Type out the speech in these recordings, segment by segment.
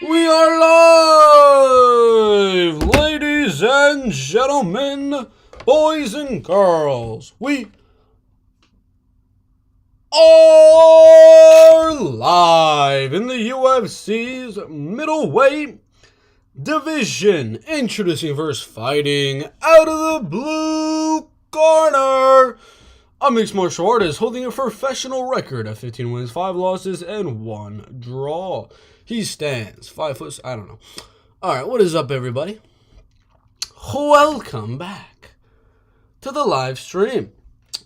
We are live, ladies and gentlemen, boys and girls. We are live in the UFC's middleweight division. Introducing first, fighting out of the blue corner, a mixed martial artist holding a professional record of 15 wins, 5 losses, and 1 draw. He stands 5 foot. I don't know. All right, what is up, everybody? Welcome back to the live stream.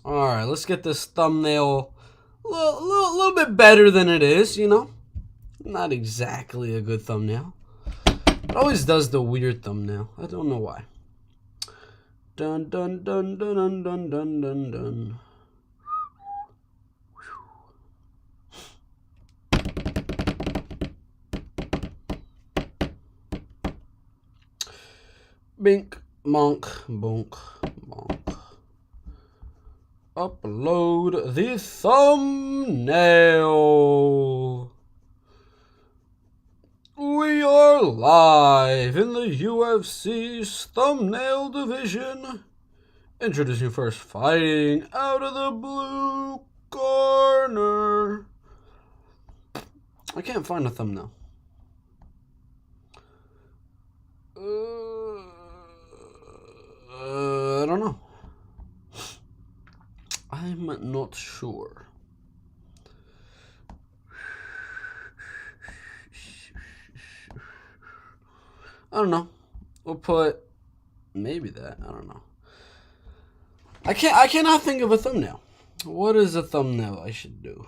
All right, let's get this thumbnail a little bit better than it is. You know, not exactly a good thumbnail. It always does the weird thumbnail. I don't know why. Dun dun dun dun dun dun dun dun dun. Bink, monk, bonk, bonk. Upload the thumbnail. We are live in the UFC's thumbnail division. Introducing first, fighting out of the blue corner. I can't find a thumbnail. I don't know. I'm not sure. I don't know. We'll put maybe that. I don't know. I cannot think of a thumbnail. What is a thumbnail I should do?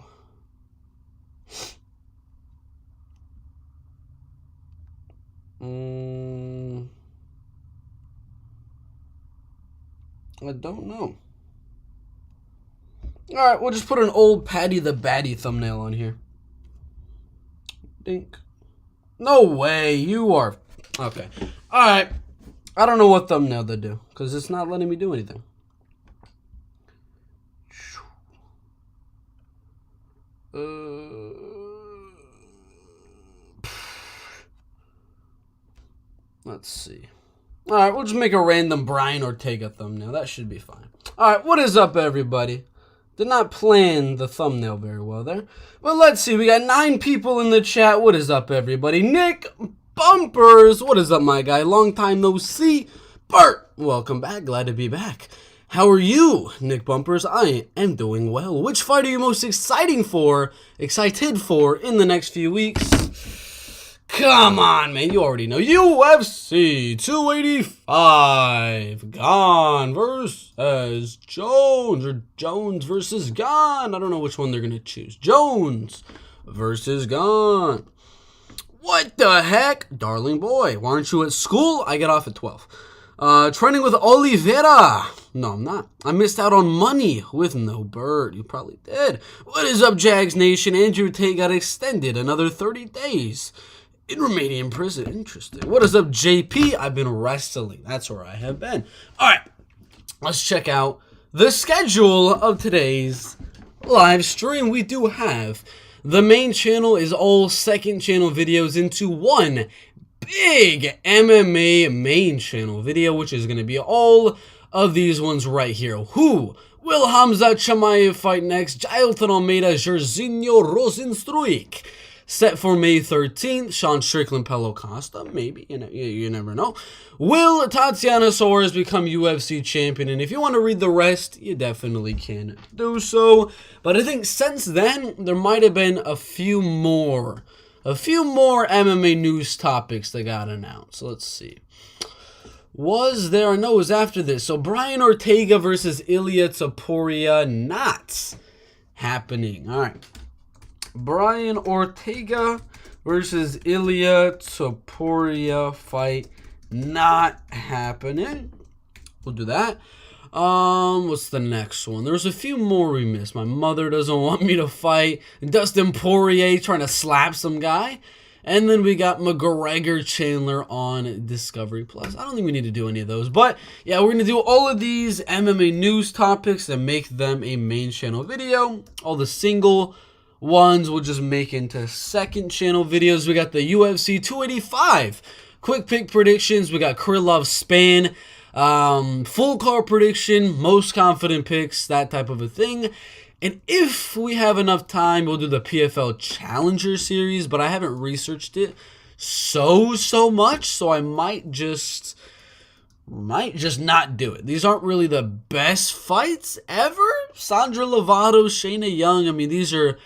I don't know. Alright, we'll just put an old Patty the Batty thumbnail on here. Dink. No way, you are... Okay. Alright. I don't know what thumbnail to do, because it's not letting me do anything. Let's see. Alright, we'll just make a random Brian Ortega thumbnail. That should be fine. Alright, what is up, everybody? Did not plan the thumbnail very well there. But let's see. We got 9 people in the chat. What is up, everybody? Nick Bumpers. What is up, my guy? Long time no see. Bert, welcome back. Glad to be back. How are you, Nick Bumpers? I am doing well. Which fight are you most excited for in the next few weeks? Come on, man. You already know. UFC 285. Gane versus Jones. Or Jones versus Gane. I don't know which one they're going to choose. Jones versus Gane. What the heck? Darling boy. Why aren't you at school? I get off at 12. Training with Oliveira. No, I'm not. I missed out on money with no Bert. You probably did. What is up, Jags Nation? Andrew Tate got extended another 30 days. In Romanian prison. Interesting. What is up, JP? I've been wrestling. That's where I have been. All right. Let's check out the schedule of today's live stream. We do have the main channel is all second channel videos into one big MMA main channel video, which is going to be all of these ones right here. Who will Hamza Chimaev fight next? Jailton Almeida, Jairzinho Rozenstruik. Set for May 13th, Sean Strickland, Paulo Costa. Maybe, you never know. Will Tatiana Suarez become UFC champion? And if you want to read the rest, you definitely can do so. But I think since then, there might have been a few more MMA news topics that got announced. So let's see. Was there? No, it was after this. So Brian Ortega versus Ilia Topuria, not happening. All right. Brian Ortega versus Ilia Topuria fight not happening. We'll do that. What's the next one? There's a few more we missed. My mother doesn't want me to fight. Dustin Poirier trying to slap some guy. And then we got McGregor Chandler on Discovery Plus. I don't think we need to do any of those. But yeah, we're going to do all of these MMA news topics and make them a main channel video. All the single ones we'll just make into second channel videos. We got the UFC 285 quick pick predictions. We got Krylov Span, full card prediction, most confident picks, that type of a thing. And if we have enough time, we'll do the PFL Challenger Series, but I haven't researched it so much, so I might just not do it. These aren't really the best fights ever. Sandra Lovato, Shayna Young, I mean, these are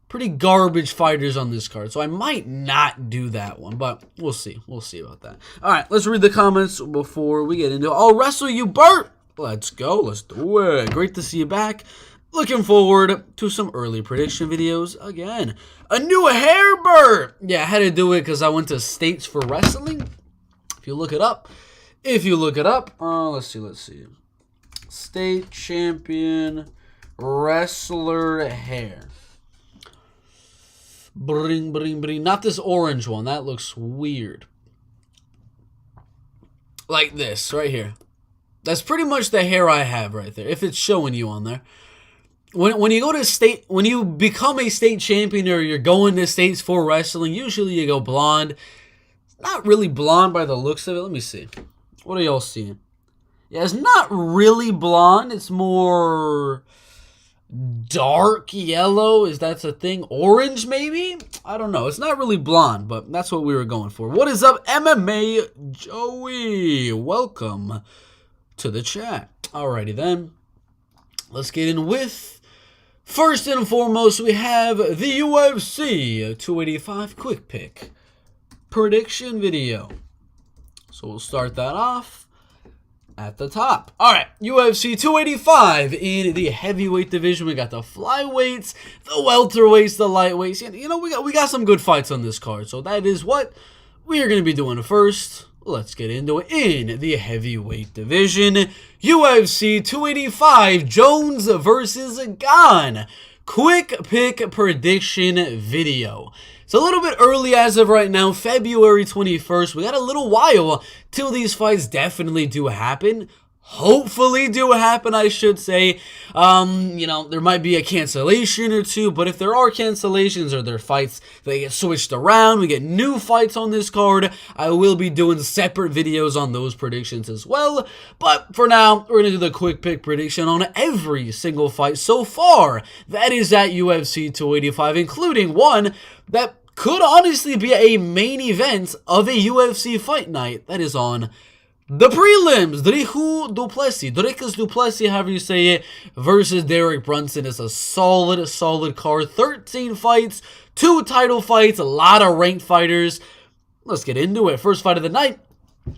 pretty garbage fighters on this card, so I might not do that one, but we'll see. We'll see about that. All right, let's read the comments before we get into it. I'll wrestle you, Bert. Let's go. Let's do it. Great to see you back. Looking forward to some early prediction videos again. A new hair, Bert. Yeah, I had to do it because I went to States for Wrestling. If you look it up. Let's see. State champion wrestler hair. Bring. Not this orange one. That looks weird. Like this, right here. That's pretty much the hair I have right there, if it's showing you on there. When you go to state, when you become a state champion or you're going to States for Wrestling, usually you go blonde. Not really blonde by the looks of it. Let me see. What are y'all seeing? Yeah, it's not really blonde. It's more dark yellow. Is that a thing? Orange, maybe? I don't know. It's not really blonde, but that's what we were going for. What is up, MMA Joey? Welcome to the chat. Alrighty then. Let's get in with... First and foremost, we have the UFC 285 quick pick prediction video. So we'll start that off at the top. All right, UFC 285 in the heavyweight division. We got the flyweights, the welterweights, the lightweights. You know, we got some good fights on this card. So that is what we are going to be doing first. Let's get into it. In the heavyweight division, UFC 285, Jones versus Gane. Quick pick prediction video. It's a little bit early as of right now, February 21st. We got a little while till these fights definitely do happen. Hopefully do happen, I should say. You know, there might be a cancellation or two, but if there are cancellations or there are fights that get switched around, we get new fights on this card, I will be doing separate videos on those predictions as well. But for now, we're going to do the quick pick prediction on every single fight so far. That is at UFC 285, including one that could honestly be a main event of a UFC fight night. That is on the prelims. Dricus du Plessis, however you say it, versus Derek Brunson. Is a solid card. 13 fights, 2 title fights, a lot of ranked fighters. Let's get into it. First fight of the night.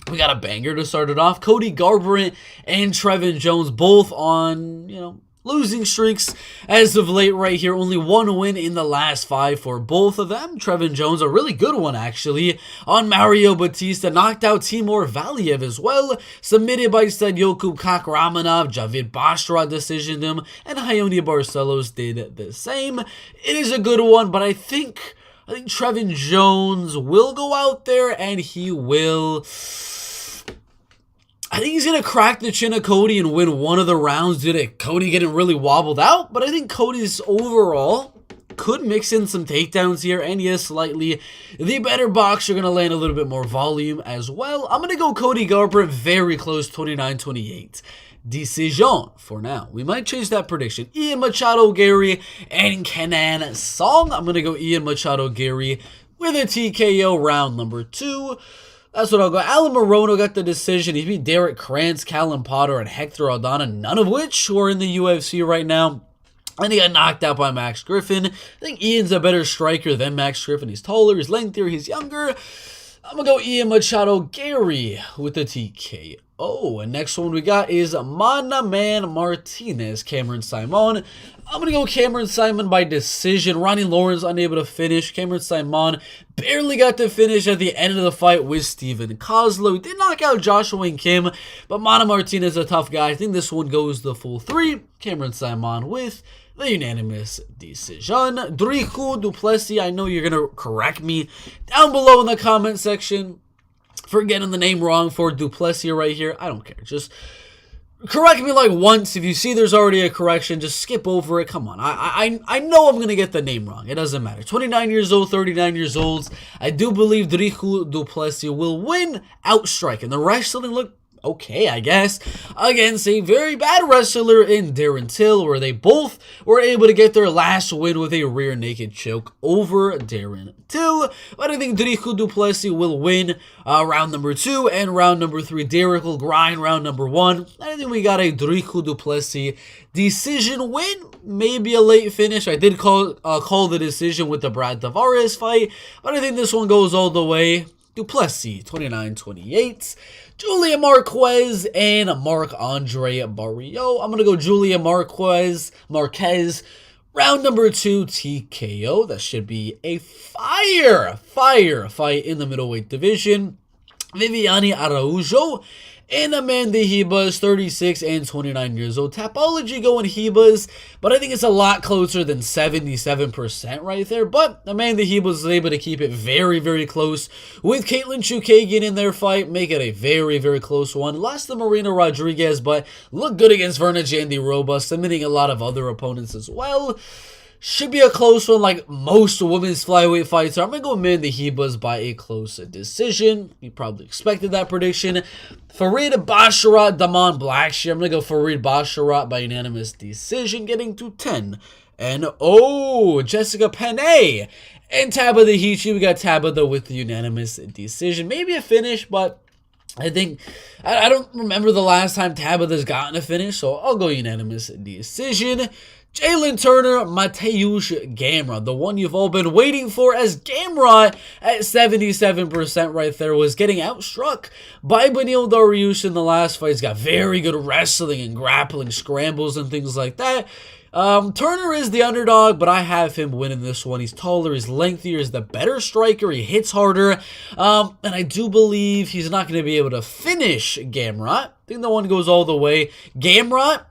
We got a banger to start it off. Cody Garbrandt and Trevin Jones both on, losing streaks as of late right here. Only one win in the last 5 for both of them. Trevin Jones, a really good one actually, on Mario Batista. Knocked out Timur Valiev as well. Submitted by Yakub Kakramanov. Javid Basra decisioned him. And Ione Barcelos did the same. It is a good one, but I think Trevin Jones will go out there and he will... I think he's going to crack the chin of Cody and win one of the rounds due to Cody getting really wobbled out. But I think Cody's overall could mix in some takedowns here. And yes, slightly the better boxer going to land a little bit more volume as well. I'm going to go Cody Garbrandt very close, 29-28. Decision for now. We might change that prediction. Ian Machado Gary and Kenan Song. I'm going to go Ian Machado Gary with a TKO round number 2. That's what I'll go. Alan Morono got the decision. He beat Derek Krantz, Callum Potter, and Hector Aldana, none of which are in the UFC right now. And he got knocked out by Max Griffin. I think Ian's a better striker than Max Griffin. He's taller, he's lengthier, he's younger. I'm going to go Ian Machado Gary with the TKO. And next one we got is Mana Man Martinez, Cameron Simon. I'm going to go Cameron Simon by decision. Ronnie Lawrence unable to finish. Cameron Simon barely got to finish at the end of the fight with Steven Kozlow. He did knock out Joshua Wayne Kim, but Mana Martinez is a tough guy. I think this one goes the full 3. Cameron Simon with the unanimous decision. Dricus du Plessis, I know you're going to correct me down below in the comment section for getting the name wrong for du Plessis right here. I don't care. Just Correct me like once. If you see there's already a correction, just skip over it. Come on. I know I'm going to get the name wrong. It doesn't matter. 29 years old, 39 years old. I do believe Drichu du Plessis will win outstrike. And the wrestling looked okay, I guess, against a very bad wrestler in Darren Till, where they both were able to get their last win with a rear naked choke over Darren Till. But I think Drichu du Plessis will win round number 2, and round number 3, Derek will grind round number 1. I think we got a Drichu du Plessis decision win, maybe a late finish. I did call the decision with the Brad Tavares fight, but I think this one goes all the way. Du Plessis, 29-28. Julia Marquez and Marc-Andre Barrio. I'm going to go Julia Marquez. Round number 2, TKO. That should be a fire fight in the middleweight division. Viviane Araujo and Amanda Ribas, 36 and 29 years old. Tapology going Ribas, but I think it's a lot closer than 77% right there. But Amanda Ribas was able to keep it very, very close with Caitlin Chukagian in their fight, make it a very, very close one. Lost to Marina Rodriguez, but looked good against Verna Jandiroba, submitting a lot of other opponents as well. Should be a close one like most women's flyweight fights. So I'm going to go Amanda Ribas by a close decision. You probably expected that prediction. Farid Basharat, Damon Blackshear. I'm going to go Farid Basharat by unanimous decision, getting to 10. And Jessica Penne and Tabitha Hichi. We got Tabitha with the unanimous decision. Maybe a finish, but I think, I don't remember the last time Tabitha's gotten a finish, so I'll go unanimous decision. Jalen Turner, Mateusz Gamrot, the one you've all been waiting for, as Gamrot at 77% right there was getting outstruck by Beneil Dariush in the last fight. He's got very good wrestling and grappling scrambles and things like that. Turner is the underdog, but I have him winning this one. He's taller, he's lengthier, he's the better striker, he hits harder, and I do believe he's not going to be able to finish Gamrot. I think the one goes all the way. Gamrot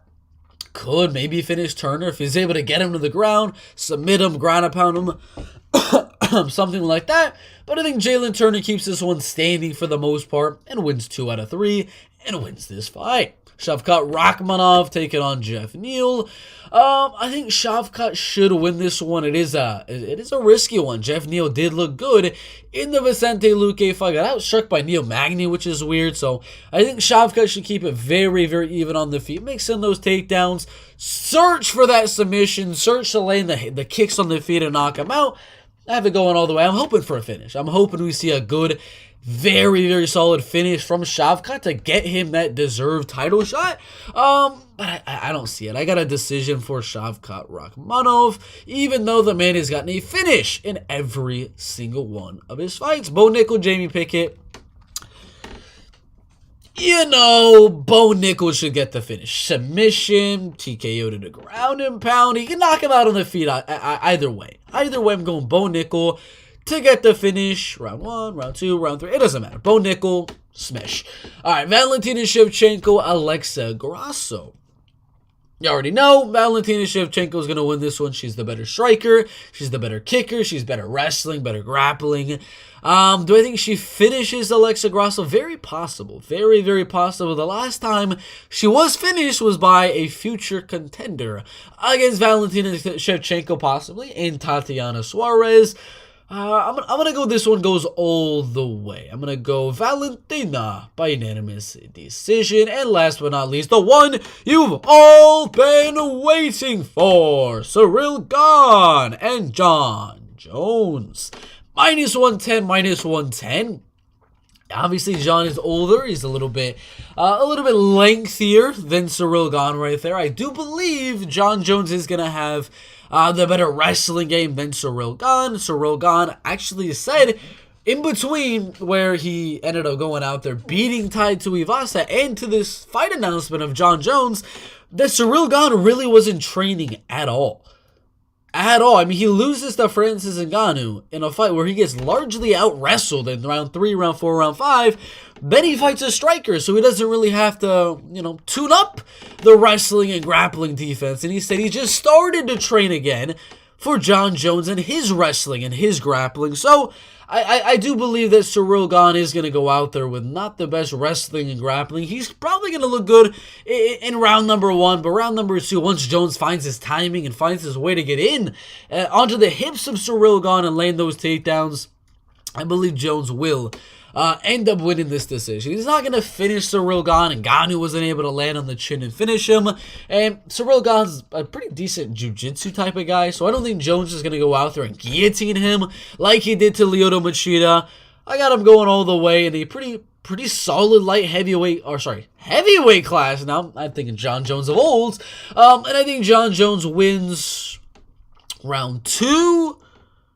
could maybe finish Turner if he's able to get him to the ground, submit him, ground and pound him, something like that. But I think Jalen Turner keeps this one standing for the most part and wins 2 out of 3 and wins this fight. Shavkat Rakhmonov taking on Jeff Neal. I think Shavkat should win this one. It is a risky one. Jeff Neal did look good in the Vicente Luque fight. Got outstruck by Neil Magny, which is weird. So I think Shavkat should keep it very, very even on the feet. Mix in those takedowns. Search for that submission. Search to land the kicks on the feet and knock him out. I have it going all the way. I'm hoping for a finish. I'm hoping we see a good, very, very solid finish from Shavkat to get him that deserved title shot. But I don't see it. I got a decision for Shavkat Rakhmonov, even though the man has gotten a finish in every single one of his fights. Bo Nickel, Jamie Pickett. You know, Bo Nickel should get the finish. Submission, TKO to the ground and pound. He can knock him out on the feet either way. Either way, I'm going Bo Nickel to get the finish. Round 1, round 2, round 3. It doesn't matter. Bo Nickel, smash. All right, Valentina Shevchenko, Alexa Grasso. You already know Valentina Shevchenko is going to win this one. She's the better striker. She's the better kicker. She's better wrestling, better grappling. Do I think she finishes Alexa Grasso? Very possible. Very, very possible. The last time she was finished was by a future contender against Valentina Shevchenko, possibly, and Tatiana Suarez. I'm gonna go. This one goes all the way. I'm gonna go Valentina by unanimous decision. And last but not least, the one you've all been waiting for: Cyril Gane and John Jones. Minus 110, minus 110. Obviously, John is older. He's a little bit lengthier than Cyril Gane right there. I do believe John Jones is gonna have the better wrestling game than Cyril Gane. Cyril Gane actually said in between where he ended up going out there beating Tai Tuivasa and to this fight announcement of John Jones that Cyril Gane really wasn't training at all. At all. I mean, he loses to Francis Ngannou in a fight where he gets largely out-wrestled in round 3, round 4, round 5. Then he fights a striker, so he doesn't really have to, tune up the wrestling and grappling defense. And he said he just started to train again for Jon Jones and his wrestling and his grappling. So I do believe that Ciryl Gane is going to go out there with not the best wrestling and grappling. He's probably going to look good in round number 1, but round number 2, once Jones finds his timing and finds his way to get in onto the hips of Ciryl Gane and land those takedowns, I believe Jones will end up winning this decision. He's not going to finish Ciryl Gane, and Gane wasn't able to land on the chin and finish him. And Ciryl Gane's a pretty decent jiu-jitsu type of guy, so I don't think Jones is going to go out there and guillotine him like he did to Lyoto Machida. I got him going all the way in a pretty solid heavyweight class. Now, I'm thinking Jon Jones of old. And I think Jon Jones wins round 2,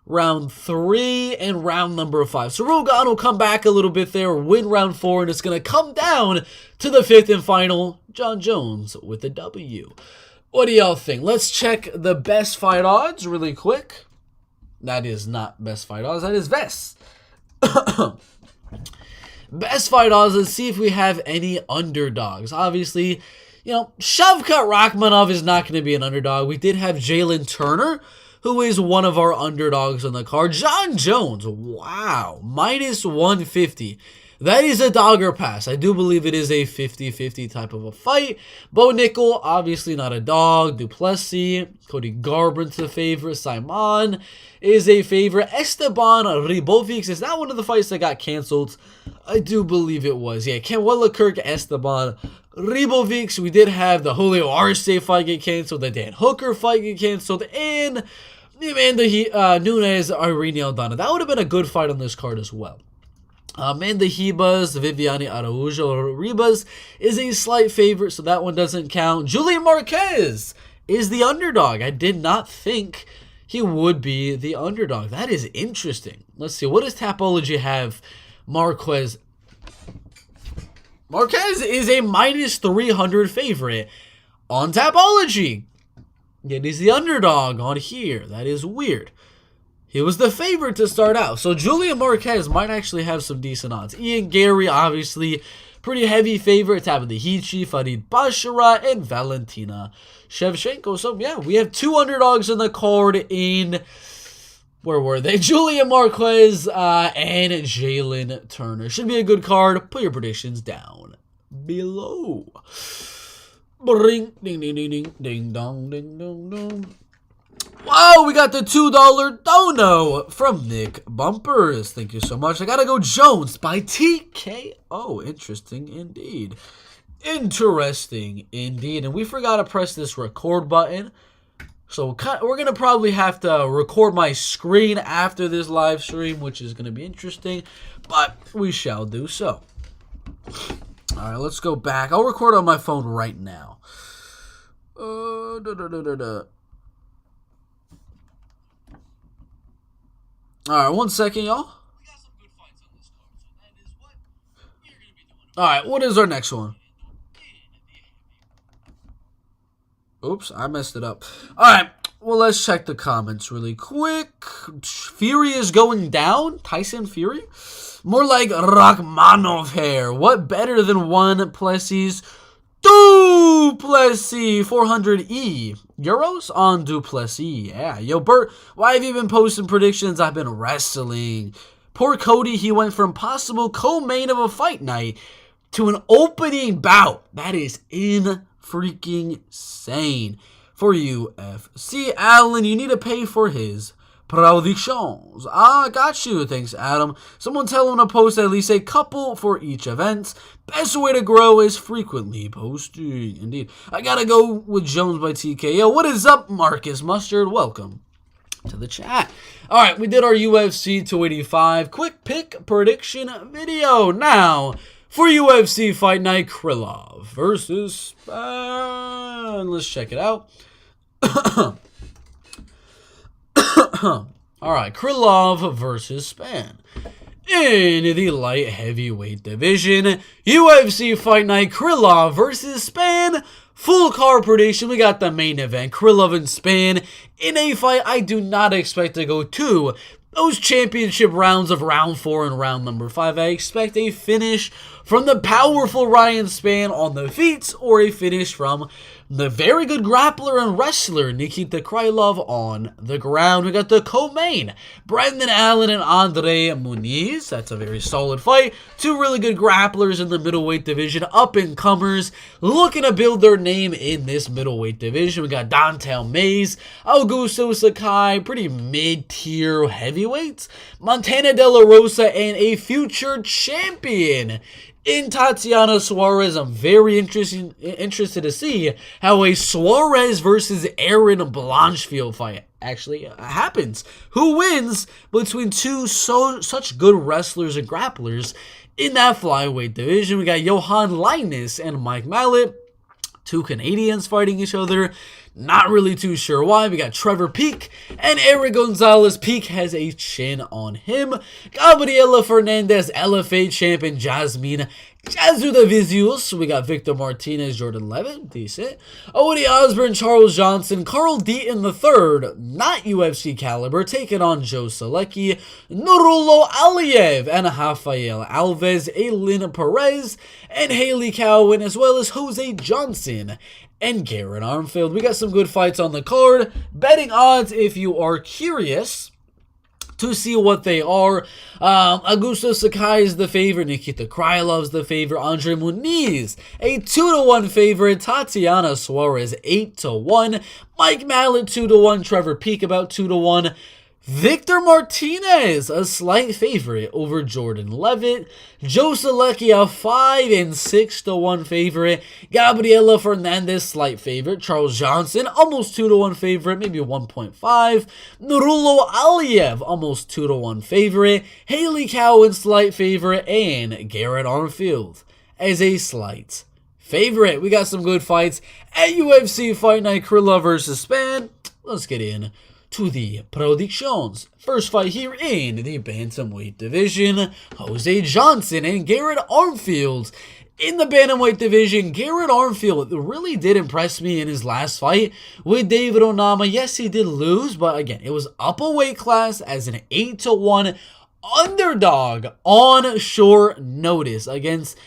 round 3, and round number 5. Ciryl Gane will come back a little bit there, win round 4, and it's going to come down to the 5th and final. Jon Jones with the W. What do y'all think? Let's check the best fight odds really quick. That is not best fight odds, that is best. Best fight odds, let's see if we have any underdogs. Obviously, Shavkat Rakhmonov is not going to be an underdog. We did have Jalen Turner, who is one of our underdogs on the card. Jon Jones, wow, minus 150. That is a dogger pass. I do believe it is a 50-50 type of a fight. Bo Nickel, obviously not a dog. Duplessis, Cody Garbrandt's a favorite. Simon is a favorite. Esteban Ribovics, is that one of the fights that got canceled? I do believe it was. Yeah, Kenwella Kirk, Esteban Ribovics. We did have the Julio Arce fight get canceled. The Dan Hooker fight get canceled. And the Amanda Nunes Irene Aldana. That would have been a good fight on this card as well. Amanda Ribas, Viviane Araújo Ribas is a slight favorite, so that one doesn't count. Julian Marquez is the underdog. I did not think he would be the underdog. That is interesting. Let's see. What does Tapology have Marquez? Marquez is a minus 300 favorite on Tapology. Yet he's the underdog on here. That is weird. He was the favorite to start out. So Julian Marquez might actually have some decent odds. Ian Gary, obviously, pretty heavy favorite. Top of the Hichi, Farid Bashara, and Valentina Shevchenko. So, yeah, we have 2 underdogs in the card in, where were they? Julian Marquez and Jalen Turner. Should be a good card. Put your predictions down below. Ding, ding, ding, ding, ding, ding, dong, ding, dong, dong. Wow, we got the $2 dono from Nick Bumpers. Thank you so much. I gotta go Jones by TKO. Interesting indeed. Interesting indeed. And we forgot to press this record button. So we're going to probably have to record my screen after this live stream, which is going to be interesting. But we shall do so. Alright, let's go back. I'll record on my phone right now. Alright, 1 second, y'all. Alright, what is our next one? Oops, I messed it up. Alright, well, let's check the comments really quick. Fury is going down? Tyson Fury? More like Rakhmonov hair. What better than one Plessis? Duplessis 400E euros on Duplessis. Yeah, yo, Bert, why have you been posting predictions? I've been wrestling. Poor Cody, he went from possible co-main of a fight night to an opening bout. That is freaking insane. For UFC, Alan, you need to pay for his predictions. Ah, got you. Thanks, Adam. Someone tell him to post at least a couple for each event. Best way to grow is frequently posting. Indeed. I gotta go with Jones by TKO. What is up, Marcus Mustard? Welcome to the chat. Alright, we did our UFC 285 quick pick prediction video. Now, for UFC Fight Night, Krylov versus Span. Let's check it out. Alright, Krylov versus Span. In the light heavyweight division, UFC Fight Night, Krylov versus Span. Full card prediction, we got the main event, Krylov and Span. In a fight I do not expect to go to those championship rounds of round 4 and round number 5. I expect a finish from the powerful Ryan Span on the feet, or a finish from the very good grappler and wrestler Nikita Krylov on the ground. We got the co-main, Brendan Allen and Andre Muniz. That's a very solid fight. Two really good grapplers in the middleweight division, up-and-comers, looking to build their name in this middleweight division. We got Dontel Mays, Augusto Sakai, pretty mid-tier heavyweights, Montana De La Rosa, and a future champion in Tatiana Suarez. I'm very interested to see how a Suarez versus Aaron Blanchfield fight actually happens. Who wins between such good wrestlers and grapplers in that flyweight division? We got Johan Linus and Mike Mallet, two Canadians fighting each other. Not really too sure why. We got Trevor Peek and Eric Gonzalez. Peek has a chin on him. Gabriela Fernandez, LFA champion Jasmine Jasudavicius. We got Victor Martinez, Jordan Levitt, decent. Odie Osborne, Charles Johnson, Carl Deaton III, not UFC caliber, taking on Joe Selecki, Nurulo Aliev, and Rafael Alves, Aylin Perez, and Haley Cowan, as well as Jose Johnson and Garrett Armfield. We got some good fights on the card. Betting odds, if you are curious to see what they are. Augusto Sakai is the favorite. Nikita Krylov's the favorite. Andre Muniz, a 2-1 favorite. Tatiana Suarez, 8-1. Mike Mallet, 2-1. Trevor Peek, about 2-1. Victor Martinez, a slight favorite over Jordan Levitt. Joe Selecki, a 5 and 6-1 favorite. Gabriela Fernandez, slight favorite. Charles Johnson, almost 2-1 favorite, maybe 1.5. Nurulo Aliev, almost 2-1 favorite. Haley Cowan, slight favorite. And Garrett Armfield as a slight favorite. We got some good fights at UFC Fight Night. Krylov versus Spann. Let's get in to the predictions. First fight here in the bantamweight division, Jose Johnson and Garrett Armfield. In the bantamweight division, Garrett Armfield really did impress me in his last fight with David Onama. Yes, he did lose, but again, it was up a weight class as an 8-1 underdog on short notice against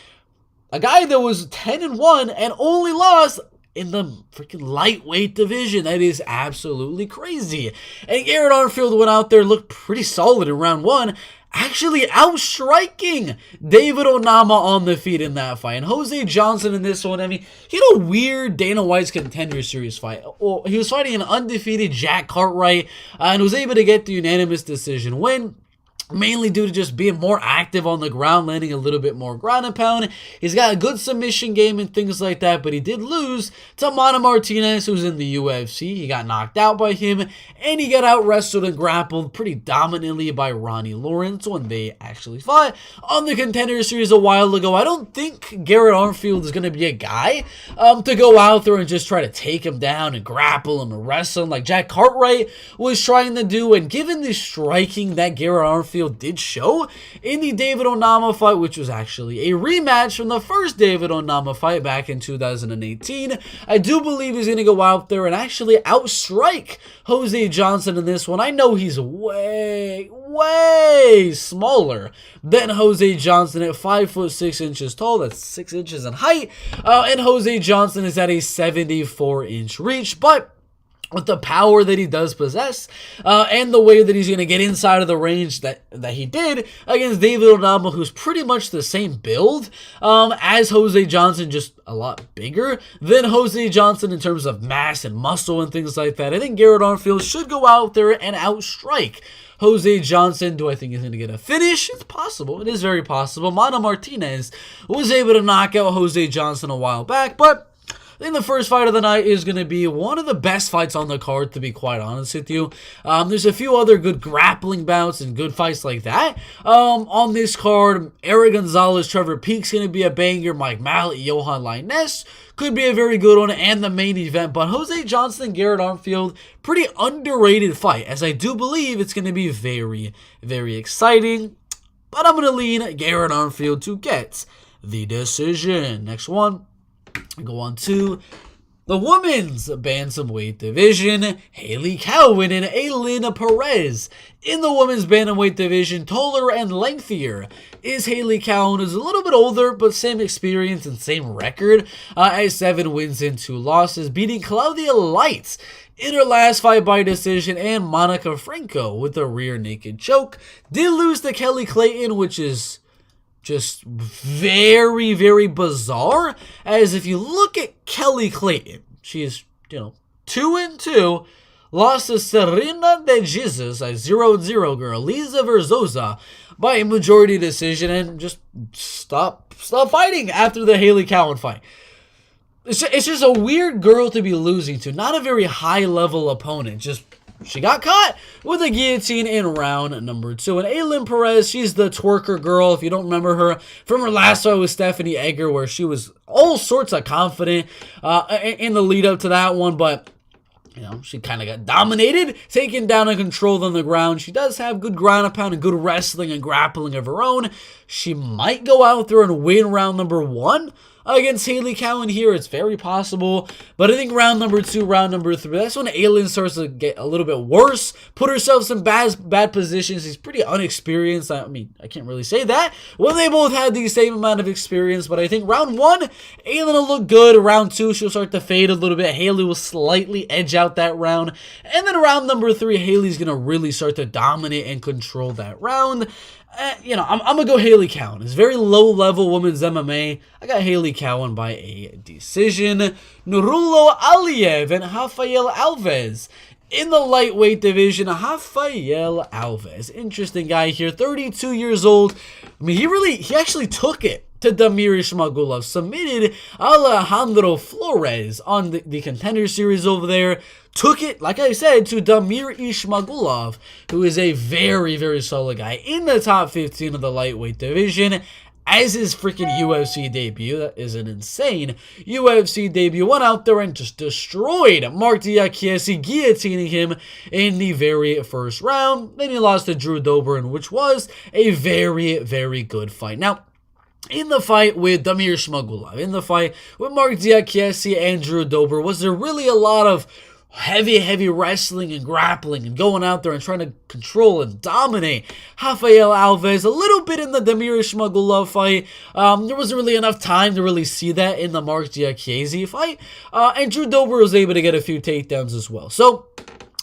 a guy that was 10-1 and only lost in the freaking lightweight division. That is absolutely crazy. And Garrett Armfield went out there, looked pretty solid in round one, actually outstriking David Onama on the feet in that fight. And Jose Johnson in this one, I mean, he had a weird Dana White's Contender Series fight. Well, he was fighting an undefeated Jack Cartwright and was able to get the unanimous decision win, mainly due to just being more active on the ground, landing a little bit more ground and pound. He's got a good submission game and things like that, but he did lose to Mana Martinez, who's in the UFC. He got knocked out by him, and he got out-wrestled and grappled pretty dominantly by Ronnie Lawrence when they actually fought on the Contender Series a while ago. I don't think Garrett Armfield is going to be a guy to go out there and just try to take him down and grapple him and wrestle him like Jack Cartwright was trying to do. And given the striking that Garrett Armfield did show in the David Onama fight, which was actually a rematch from the first David Onama fight back in 2018, I do believe he's going to go out there and actually outstrike Jose Johnson in this one. I know he's way smaller than Jose Johnson at 5'6" tall. That's 6 inches in height. And Jose Johnson is at a 74-inch reach, but with the power that he does possess, and the way that he's going to get inside of the range that he did against David Onama, who's pretty much the same build as Jose Johnson, just a lot bigger than Jose Johnson in terms of mass and muscle and things like that. I think Garrett Armfield should go out there and outstrike Jose Johnson. Do I think he's going to get a finish? It's possible. It is very possible. Mana Martinez was able to knock out Jose Johnson a while back, but I think the first fight of the night is going to be one of the best fights on the card, to be quite honest with you. There's a few other good grappling bouts and good fights like that on this card. Eric Gonzalez, Trevor Peek's going to be a banger. Mike Mallet, Johan Linus could be a very good one, and the main event. But Jose Johnson and Garrett Armfield, pretty underrated fight, as I do believe it's going to be very, very exciting. But I'm going to lean Garrett Armfield to get the decision. Next one. Go on to The women's bantamweight division, Haley Cowan and Aylin Perez. In the women's bantamweight division, taller and lengthier is Haley Cowan, who's a little bit older, but same experience and same record at 7 wins and 2 losses, beating Claudia Light in her last fight by decision, and Monica Franco with a rear naked choke. Did lose to Kelly Clayton, which is just very, very bizarre, as if you look at Kelly Clayton, she is, 2-2, lost to Serena de Jesus, a 0-0 girl, Lisa Verzosa, by a majority decision, and just stop fighting after the Haley Cowan fight. It's just a weird girl to be losing to, not a very high-level opponent, just she got caught with a guillotine in round number 2. And Aylin Perez, she's the twerker girl, if you don't remember her, from her last fight with Stephanie Egger, where she was all sorts of confident in the lead up to that one, but she kind of got dominated, taken down and controlled on the ground. She does have good ground and pound and good wrestling and grappling of her own. She might go out there and win round number 1 against Haley Cowan here. It's very possible. But I think round number 2, round number 3, that's when Aylin starts to get a little bit worse, put herself in bad positions. She's pretty unexperienced. I mean, I can't really say that when they both had the same amount of experience. But I think round 1, Aylin will look good. Round 2, she'll start to fade a little bit. Haley will slightly edge out that round. And then round number 3, Haley's going to really start to dominate and control that round. I'm going to go Haley Cowan. It's very low-level women's MMA. I got Haley Cowan by a decision. Nurulo Aliev and Rafael Alves. In the lightweight division, Rafael Alves. Interesting guy here, 32 years old. I mean, he actually took it to Damir Ismagulov. Submitted Alejandro Flores on the Contender Series over there. Took it, like I said, to Damir Ismagulov, who is a very, very solid guy in the top 15 of the lightweight division. As his freaking UFC debut, that is an insane UFC debut, went out there and just destroyed Mark Diakiese, guillotining him in the very first round. Then he lost to Drew Dober, which was a very, very good fight. Now, in the fight with Damir Ismagulov, in the fight with Mark Diakiese and Drew Dober, was there really a lot of heavy wrestling and grappling and going out there and trying to control and dominate Rafael Alves? A little bit in the Damir Ismagulov fight. There wasn't really enough time to really see that in the Mark Diakiese fight. And Drew Dober was able to get a few takedowns as well. So,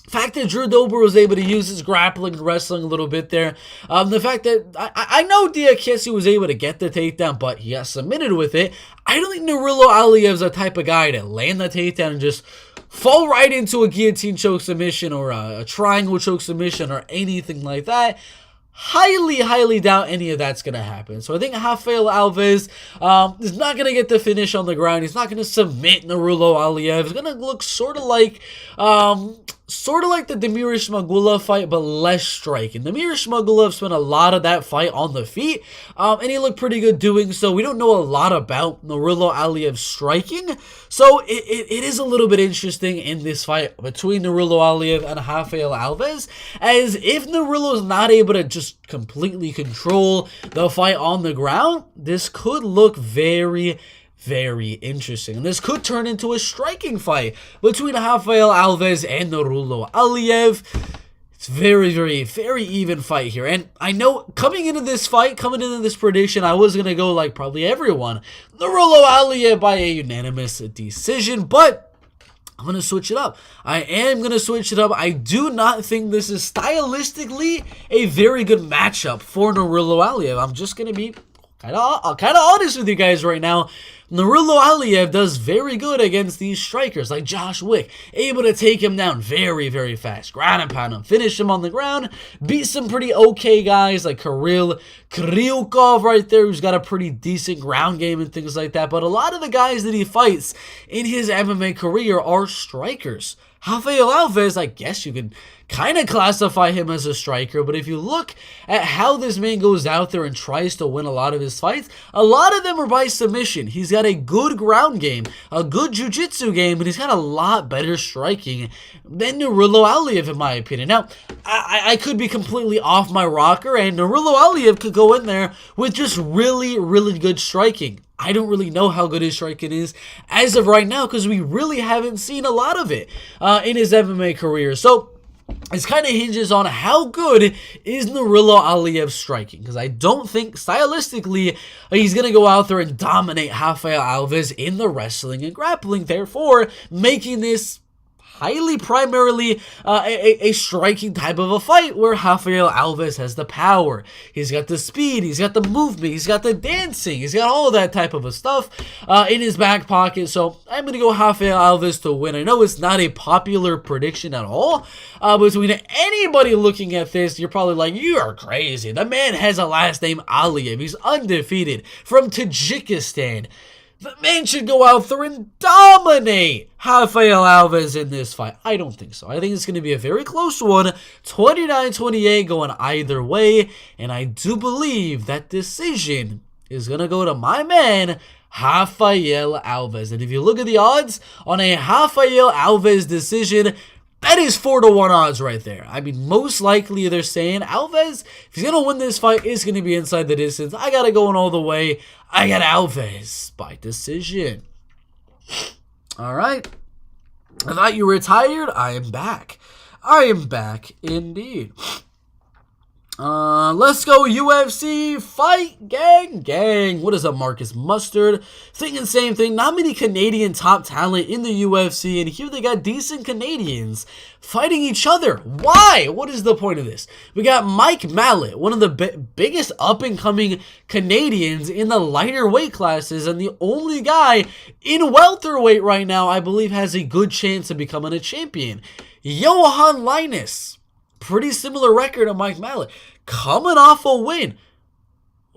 the fact that Drew Dober was able to use his grappling and wrestling a little bit there. The fact that I know Diakiese was able to get the takedown, but he got submitted with it. I don't think Nurulo Aliev's the type of guy to land the takedown and just fall right into a guillotine choke submission or a triangle choke submission or anything like that. Highly doubt any of that's going to happen. So I think Rafael Alves is not going to get the finish on the ground. He's not going to submit Nurulo Aliev. He's going to look sort of like the Damir Ismagulov fight, but less striking. Damir Ismagulov spent a lot of that fight on the feet, and he looked pretty good doing so. We don't know a lot about Nurulo Aliev's striking, so it is a little bit interesting in this fight between Nurulo Aliev and Rafael Alves, as if Nurulo is not able to just completely control the fight on the ground, this could look very interesting. And this could turn into a striking fight between Rafael Alves and Nurulo Aliev. It's very even fight here. And I know coming into this fight, coming into this prediction, I was going to go like probably everyone. Nurulo Aliev by a unanimous decision, but I'm going to switch it up. I am going to switch it up. I do not think this is stylistically a very good matchup for Nurulo Aliev. I'm just going to be kind of honest with you guys right now. Nurulo Aliev does very good against these strikers like Josh Wick, able to take him down very fast, ground and pound him, finish him on the ground, beat some pretty okay guys like Kirill Kryukov right there, who's got a pretty decent ground game and things like that. But a lot of the guys that he fights in his MMA career are strikers. Rafael Alves, I guess you could kind of classify him as a striker, but if you look at how this man goes out there and tries to win a lot of his fights, a lot of them are by submission. He's got a good ground game, a good jiu-jitsu game, but he's got a lot better striking than Nurulo Aliev, in my opinion. Now, I could be completely off my rocker, and Nurulo Aliev could go in there with just really good striking. I don't really know how good his striking is as of right now because we really haven't seen a lot of it in his MMA career. So it kind of hinges on how good is Nurullo Aliyev's striking, because I don't think stylistically he's going to go out there and dominate Rafael Alves in the wrestling and grappling, therefore making this highly primarily a striking type of a fight where Rafael Alves has the power. He's got the speed, he's got the movement, he's got the dancing, he's got all of that type of a stuff in his back pocket. So I'm going to go Rafael Alves to win. I know it's not a popular prediction at all. Between anybody looking at this, you're probably like, you are crazy. The man has a last name Aliyev. He's undefeated from Tajikistan. The man should go out there and dominate Rafael Alves in this fight. I don't think so. I think it's going to be a very close one. 29-28 going either way. And I do believe that decision is going to go to my man, Rafael Alves. And if you look at the odds on a Rafael Alves decision, that is 4-1 odds right there. I mean, most likely they're saying Alves, if he's going to win this fight, it's going to be inside the distance. I got it going all the way. I got Alves by decision. All right. I thought you were tired. I am back. I am back indeed. Let's go UFC fight gang. What is up, Marcus Mustard? Thinking same thing. Not many Canadian top talent in the UFC, and here they got decent Canadians fighting each other. Why? What is the point of this? We got Mike Mallet, one of the biggest up-and-coming Canadians in the lighter weight classes, and the only guy in welterweight right now I believe has a good chance of becoming a champion. Johan Linus. Pretty similar record to Mike Mallet. Coming off a win.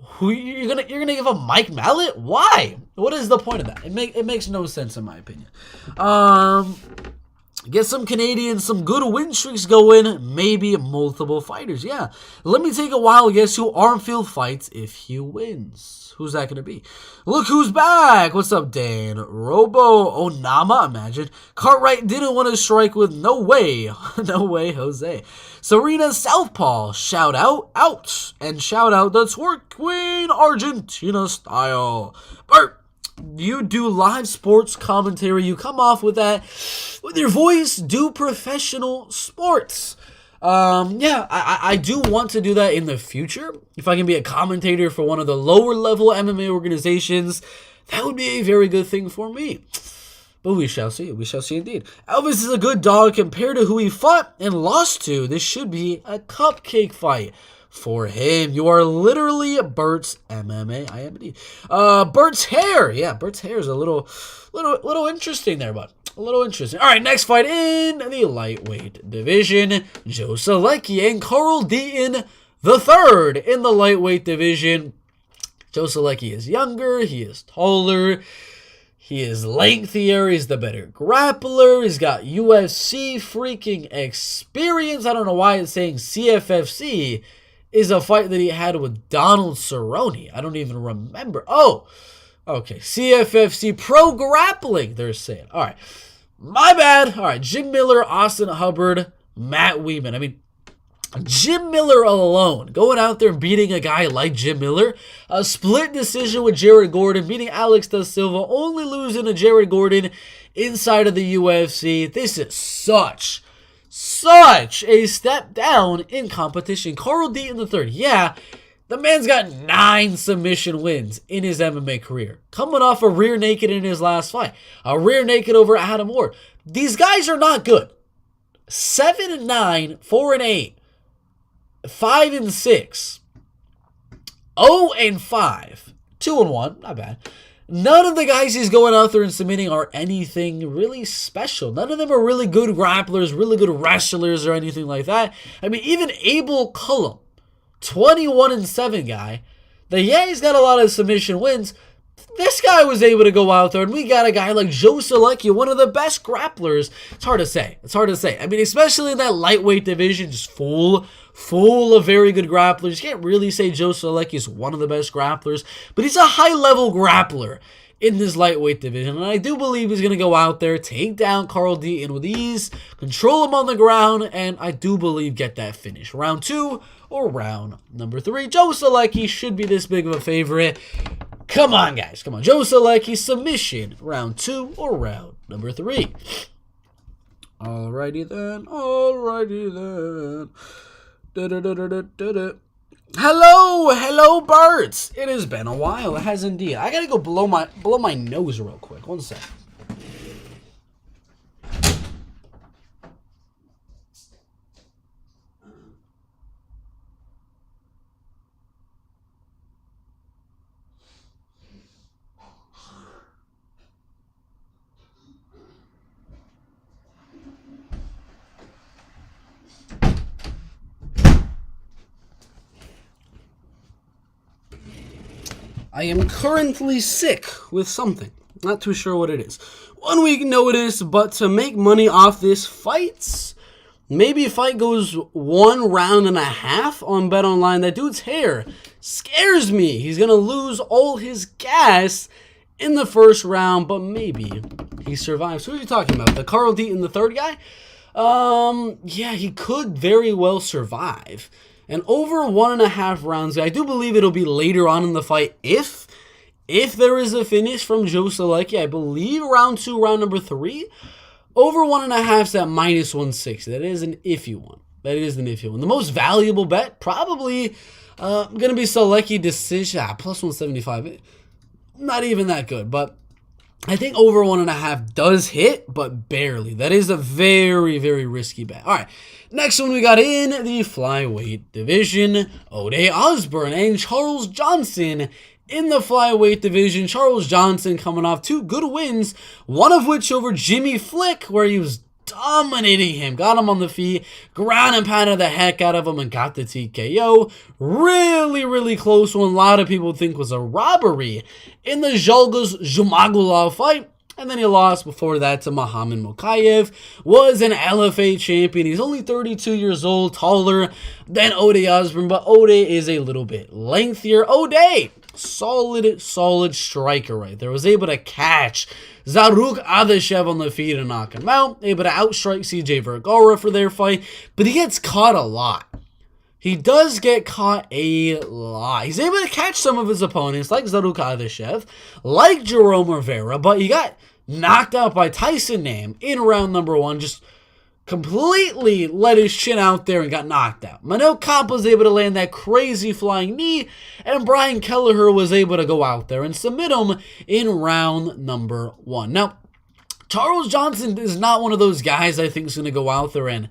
Who you're gonna give a Mike Mallet? Why? What is the point of that? It makes no sense in my opinion. Get some Canadians, some good win streaks going. Maybe multiple fighters. Yeah. Let me take a wild guess who Armfield fights if he wins. Who's that going to be? Look who's back. What's up, Dan? Robo Onama, imagine. Cartwright didn't want to strike with no way. No way, Jose. Serena Southpaw, shout out. And shout out the Twerk Queen, Argentina style. Bert, you do live sports commentary. You come off with that, with your voice, do professional sports. Yeah, I do want to do that in the future. If I can be a commentator for one of the lower level MMA organizations, that would be a very good thing for me. But we shall see. We shall see indeed. Elvis is a good dog compared to who he fought and lost to. This should be a cupcake fight for him. You are literally Bert's MMA. I am indeed. Bert's hair. Yeah, Bert's hair is a little interesting there, bud. A little interesting. All right, next fight in the lightweight division. Joe Solecki and Carl Deaton III in the lightweight division. Joe Solecki is younger. He is taller. He is lengthier. He's the better grappler. He's got UFC freaking experience. I don't know why it's saying CFFC is a fight that he had with Donald Cerrone. I don't even remember. Oh, okay. CFFC Pro Grappling, they're saying. All right. My bad. All right. Jim Miller, Austin Hubbard, Matt Weeman. I mean, Jim Miller alone, going out there and beating a guy like Jim Miller, a split decision with Jared Gordon, beating Alex Da Silva, only losing to Jared Gordon inside of the UFC. This is such a step down in competition. Carl Deaton III, yeah, the man's got 9 submission wins in his MMA career, coming off a rear naked in his last fight, a rear naked over Adam Ward. These guys are not good. 7-9, 4-8. 5-6, 0-5, 2-1, not bad. None of the guys he's going out there and submitting are anything really special. None of them are really good grapplers, really good wrestlers, or anything like that. I mean, even Abel Cullum, 21-7 guy, he's got a lot of submission wins. This guy was able to go out there, and we got a guy like Joe Solecki, one of the best grapplers. It's hard to say. I mean, especially in that lightweight division, just full of very good grapplers. You can't really say Joe Solecki is one of the best grapplers, but he's a high-level grappler in this lightweight division, and I do believe he's going to go out there, take down Carl Deaton with ease, control him on the ground, and I do believe get that finish. Round 2 or round number 3. Joe Solecki should be this big of a favorite. Come on, guys. Come on. Joe Solecki, submission, round 2 or round number 3. Alrighty then. Alrighty then. Da-da-da-da-da-da. Hello, Bert. It has been a while. It has indeed. I gotta go blow my nose real quick. One sec. I am currently sick with something. Not too sure what it is. 1 week notice, but to make money off this fight, maybe a fight goes 1.5 rounds on Bet Online. That dude's hair scares me. He's going to lose all his gas in the first round, but maybe he survives. Who are you talking about? The Carl Deaton, the third guy? Yeah, he could very well survive. And over 1.5 rounds, I do believe it'll be later on in the fight if there is a finish from Joe Solecki. I believe round 2, round number 3. Over 1.5 is at minus 160. That is an iffy one. The most valuable bet, probably going to be Solecki decision. Plus 175. Not even that good, but I think over 1.5 does hit, but barely. That is a very, very risky bet. All right. Next one we got in the flyweight division, Ode Osbourne and Charles Johnson in the flyweight division. Charles Johnson coming off 2 good wins, one of which over Jimmy Flick, where he was dominating him, got him on the feet, ground and pounded the heck out of him, and got the TKO. Really, really close one. A lot of people think was a robbery in the Zhalgas Zhumagulov fight. And then he lost before that to Muhammad Mokaev, was an LFA champion. He's only 32 years old, taller than Ode Osbourne, but Ode is a little bit lengthier. Ode, solid striker right there. Was able to catch Zaruk Adeshev on the feet and knock him out. Able to outstrike CJ Vergara for their fight, but he gets caught a lot. He does get caught a lot. He's able to catch some of his opponents, like Zaruk Adeshev, like Jerome Rivera, but he got knocked out by Tyson Nam in round number 1. Just completely let his chin out there and got knocked out. Manel Kape was able to land that crazy flying knee, and Brian Kelleher was able to go out there and submit him in round number 1. Now, Charles Johnson is not one of those guys I think is going to go out there and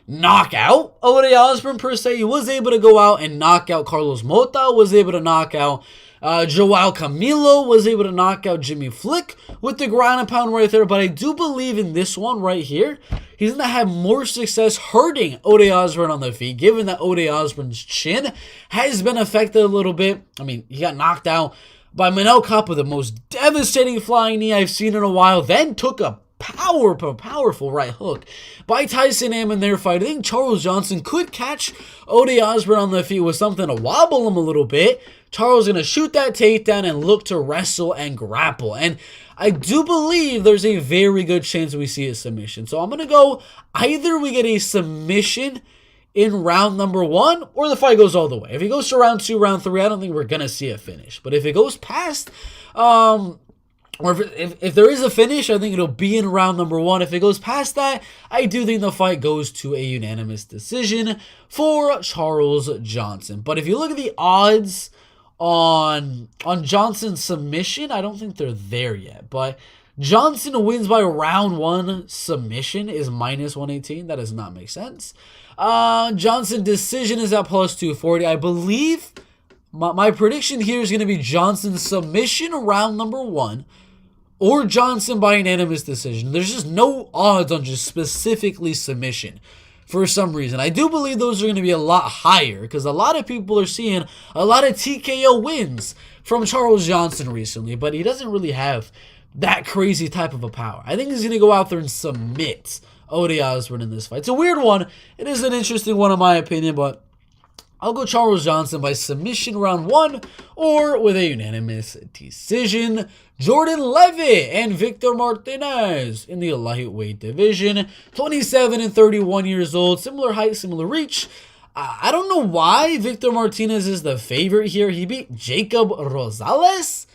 knock out Ode Osbourne per se. He was able to go out and knock out Carlos Mota, was able to knock out Joao Camilo, was able to knock out Jimmy Flick with the ground and pound right there. But I do believe in this one right here, he's going to have more success hurting Ode Osbourne on the feet, given that Ode Osbourne's chin has been affected a little bit. I mean, he got knocked out by Manel Kape with the most devastating flying knee I've seen in a while, then took a powerful right hook by Tyson Nam in their fight. I think Charles Johnson could catch Ode Osbourne on the feet with something to wobble him a little bit. Charles going to shoot that takedown and look to wrestle and grapple. And I do believe there's a very good chance we see a submission. So I'm going to go either we get a submission in round number 1 or the fight goes all the way. If it goes to round 2, round 3, I don't think we're going to see a finish. But if it goes past, or if there is a finish, I think it'll be in round number 1. If it goes past that, I do think the fight goes to a unanimous decision for Charles Johnson. But if you look at the odds on Johnson's submission, I don't think they're there yet. But Johnson wins by round 1 submission is minus 118. That does not make sense. Johnson decision is at plus 240. I believe my prediction here is going to be Johnson submission round number 1 or Johnson by unanimous decision. There's just no odds on just specifically submission for some reason. I do believe those are going to be a lot higher because a lot of people are seeing a lot of TKO wins from Charles Johnson recently, but he doesn't really have that crazy type of a power. I think he's going to go out there and submit Ode Osbourne in this fight. It's a weird one. It is an interesting one in my opinion, but I'll go Charles Johnson by submission round 1 or with a unanimous decision. Jordan Levitt and Victor Martinez in the lightweight division. 27 and 31 years old. Similar height, similar reach. I don't know why Victor Martinez is the favorite here. He beat Jacob Rosales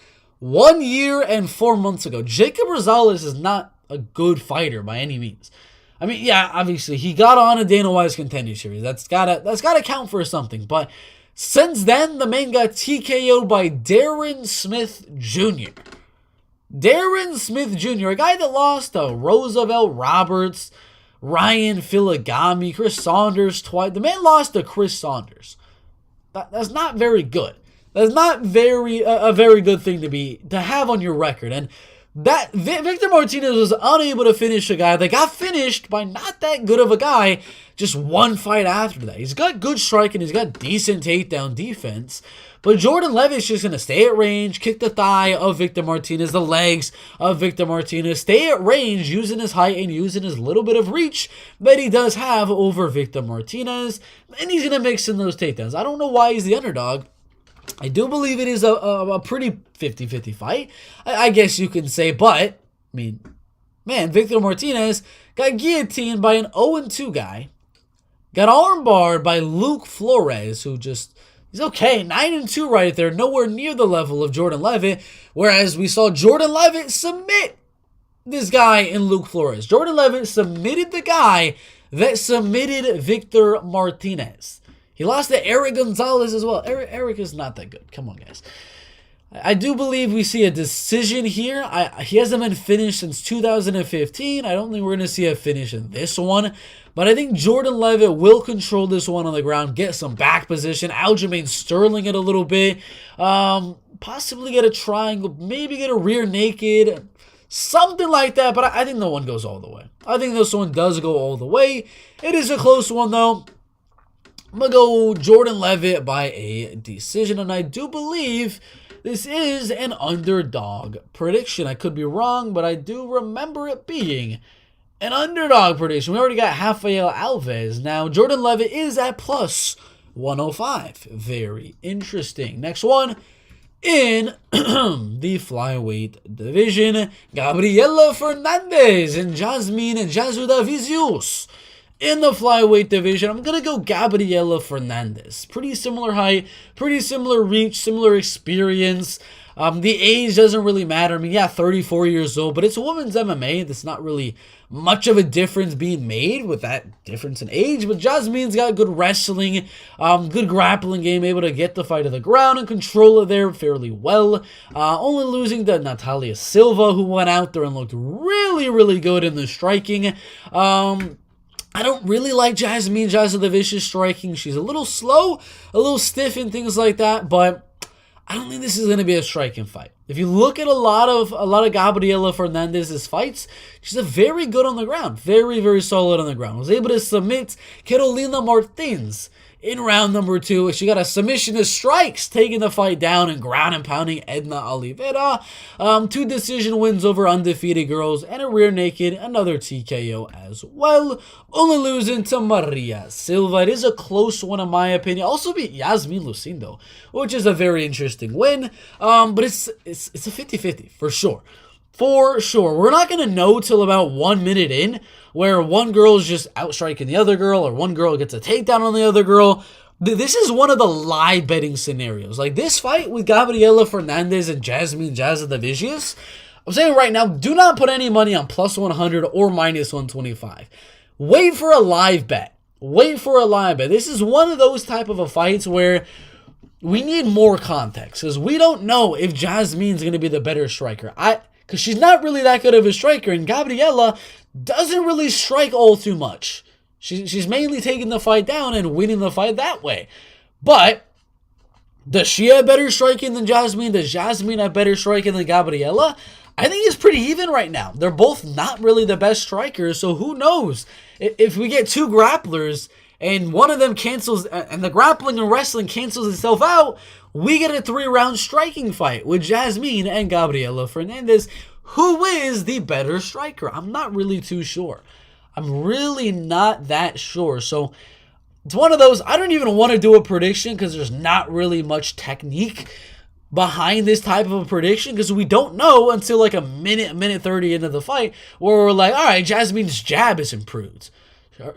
1 year and 4 months ago. Jacob Rosales is not a good fighter by any means. I mean, yeah, obviously he got on a Dana White's Contender Series. That's gotta count for something. But since then, the man got TKO'd by Darren Smith Jr. Darren Smith Jr., a guy that lost to Roosevelt Roberts, Ryan Filigami, Chris Saunders twice. The man lost to Chris Saunders. That's not very good. That's not a very good thing to have on your record. And that Victor Martinez was unable to finish a guy that got finished by not that good of a guy just one fight after that. He's got good striking. He's got decent takedown defense. But Jordan Levitt's just going to stay at range, kick the thigh of Victor Martinez, the legs of Victor Martinez, stay at range using his height and using his little bit of reach that he does have over Victor Martinez. And he's going to mix in those takedowns. I don't know why he's the underdog. I do believe it is a pretty 50-50 fight, I guess you can say. But, I mean, man, Victor Martinez got guillotined by an 0-2 guy. Got armbarred by Luke Flores, who just... He's okay, 9-2 right there, nowhere near the level of Jordan Levitt, whereas we saw Jordan Levitt submit this guy in Luke Flores. Jordan Levitt submitted the guy that submitted Victor Martinez. He lost to Eric Gonzalez as well. Eric is not that good. Come on, guys. I do believe we see a decision here. He hasn't been finished since 2015. I don't think we're going to see a finish in this one. But I think Jordan Levitt will control this one on the ground, get some back position, Aljamain Sterling it a little bit, possibly get a triangle, maybe get a rear naked, something like that. But I think the one goes all the way. I think this one does go all the way. It is a close one, though. I'm going to go Jordan Levitt by a decision, and I do believe this is an underdog prediction. I could be wrong, but I do remember it being an underdog prediction. We already got Rafael Alves. Now, Jordan Levitt is at plus 105. Very interesting. Next one in the flyweight division. Gabriela Fernandez and Jasmine Jasudavicius. In the flyweight division, I'm going to go Gabriela Fernandez. Pretty similar height, pretty similar reach, similar experience. The age doesn't really matter. I mean, yeah, 34 years old, but it's a women's MMA. There's not really much of a difference being made with that difference in age. But Jasmine's got good wrestling, good grappling game, able to get the fight to the ground and control it there fairly well. Only losing to Natalia Silva, who went out there and looked really, really good in the striking. I don't really like Jasmine Jasudavicius striking. She's a little slow, a little stiff and things like that, but I don't think this is going to be a striking fight. If you look at a lot of Gabriela Fernandez's fights, she's a very good on the ground, very, very solid on the ground. Was able to submit Carolina Martins in round number 2. She got a submission to strikes, taking the fight down and ground and pounding Edna Oliveira. 2 decision wins over undefeated girls and a rear naked, another TKO as well. Only losing to Maria Silva. It is a close one in my opinion. Also beat Yasmin Lucindo, which is a very interesting win. But it's a 50-50 for sure. For sure. We're not going to know till about 1 minute in where one girl is just outstriking the other girl or one girl gets a takedown on the other girl. This is one of the live betting scenarios. Like this fight with Gabriela Fernandez and Jasmine Jasudavicius, I'm saying right now, do not put any money on plus 100 or minus 125. Wait for a live bet. Wait for a live bet. This is one of those type of a fights where we need more context because we don't know if Jasmine's going to be the better striker. Because she's not really that good of a striker, and Gabriela doesn't really strike all too much. She's mainly taking the fight down and winning the fight that way. But does she have better striking than Jasmine? Does Jasmine have better striking than Gabriela? I think it's pretty even right now. They're both not really the best strikers, so who knows? If we get 2 grapplers and one of them cancels, and the grappling and wrestling cancels itself out, we get a 3-round striking fight with Jasmine and Gabriela Fernandez. Who is the better striker? I'm not really too sure. I'm really not that sure. So it's one of those, I don't even want to do a prediction because there's not really much technique behind this type of a prediction because we don't know until like a minute 30 into the fight where we're like, all right, Jasmine's jab is improved.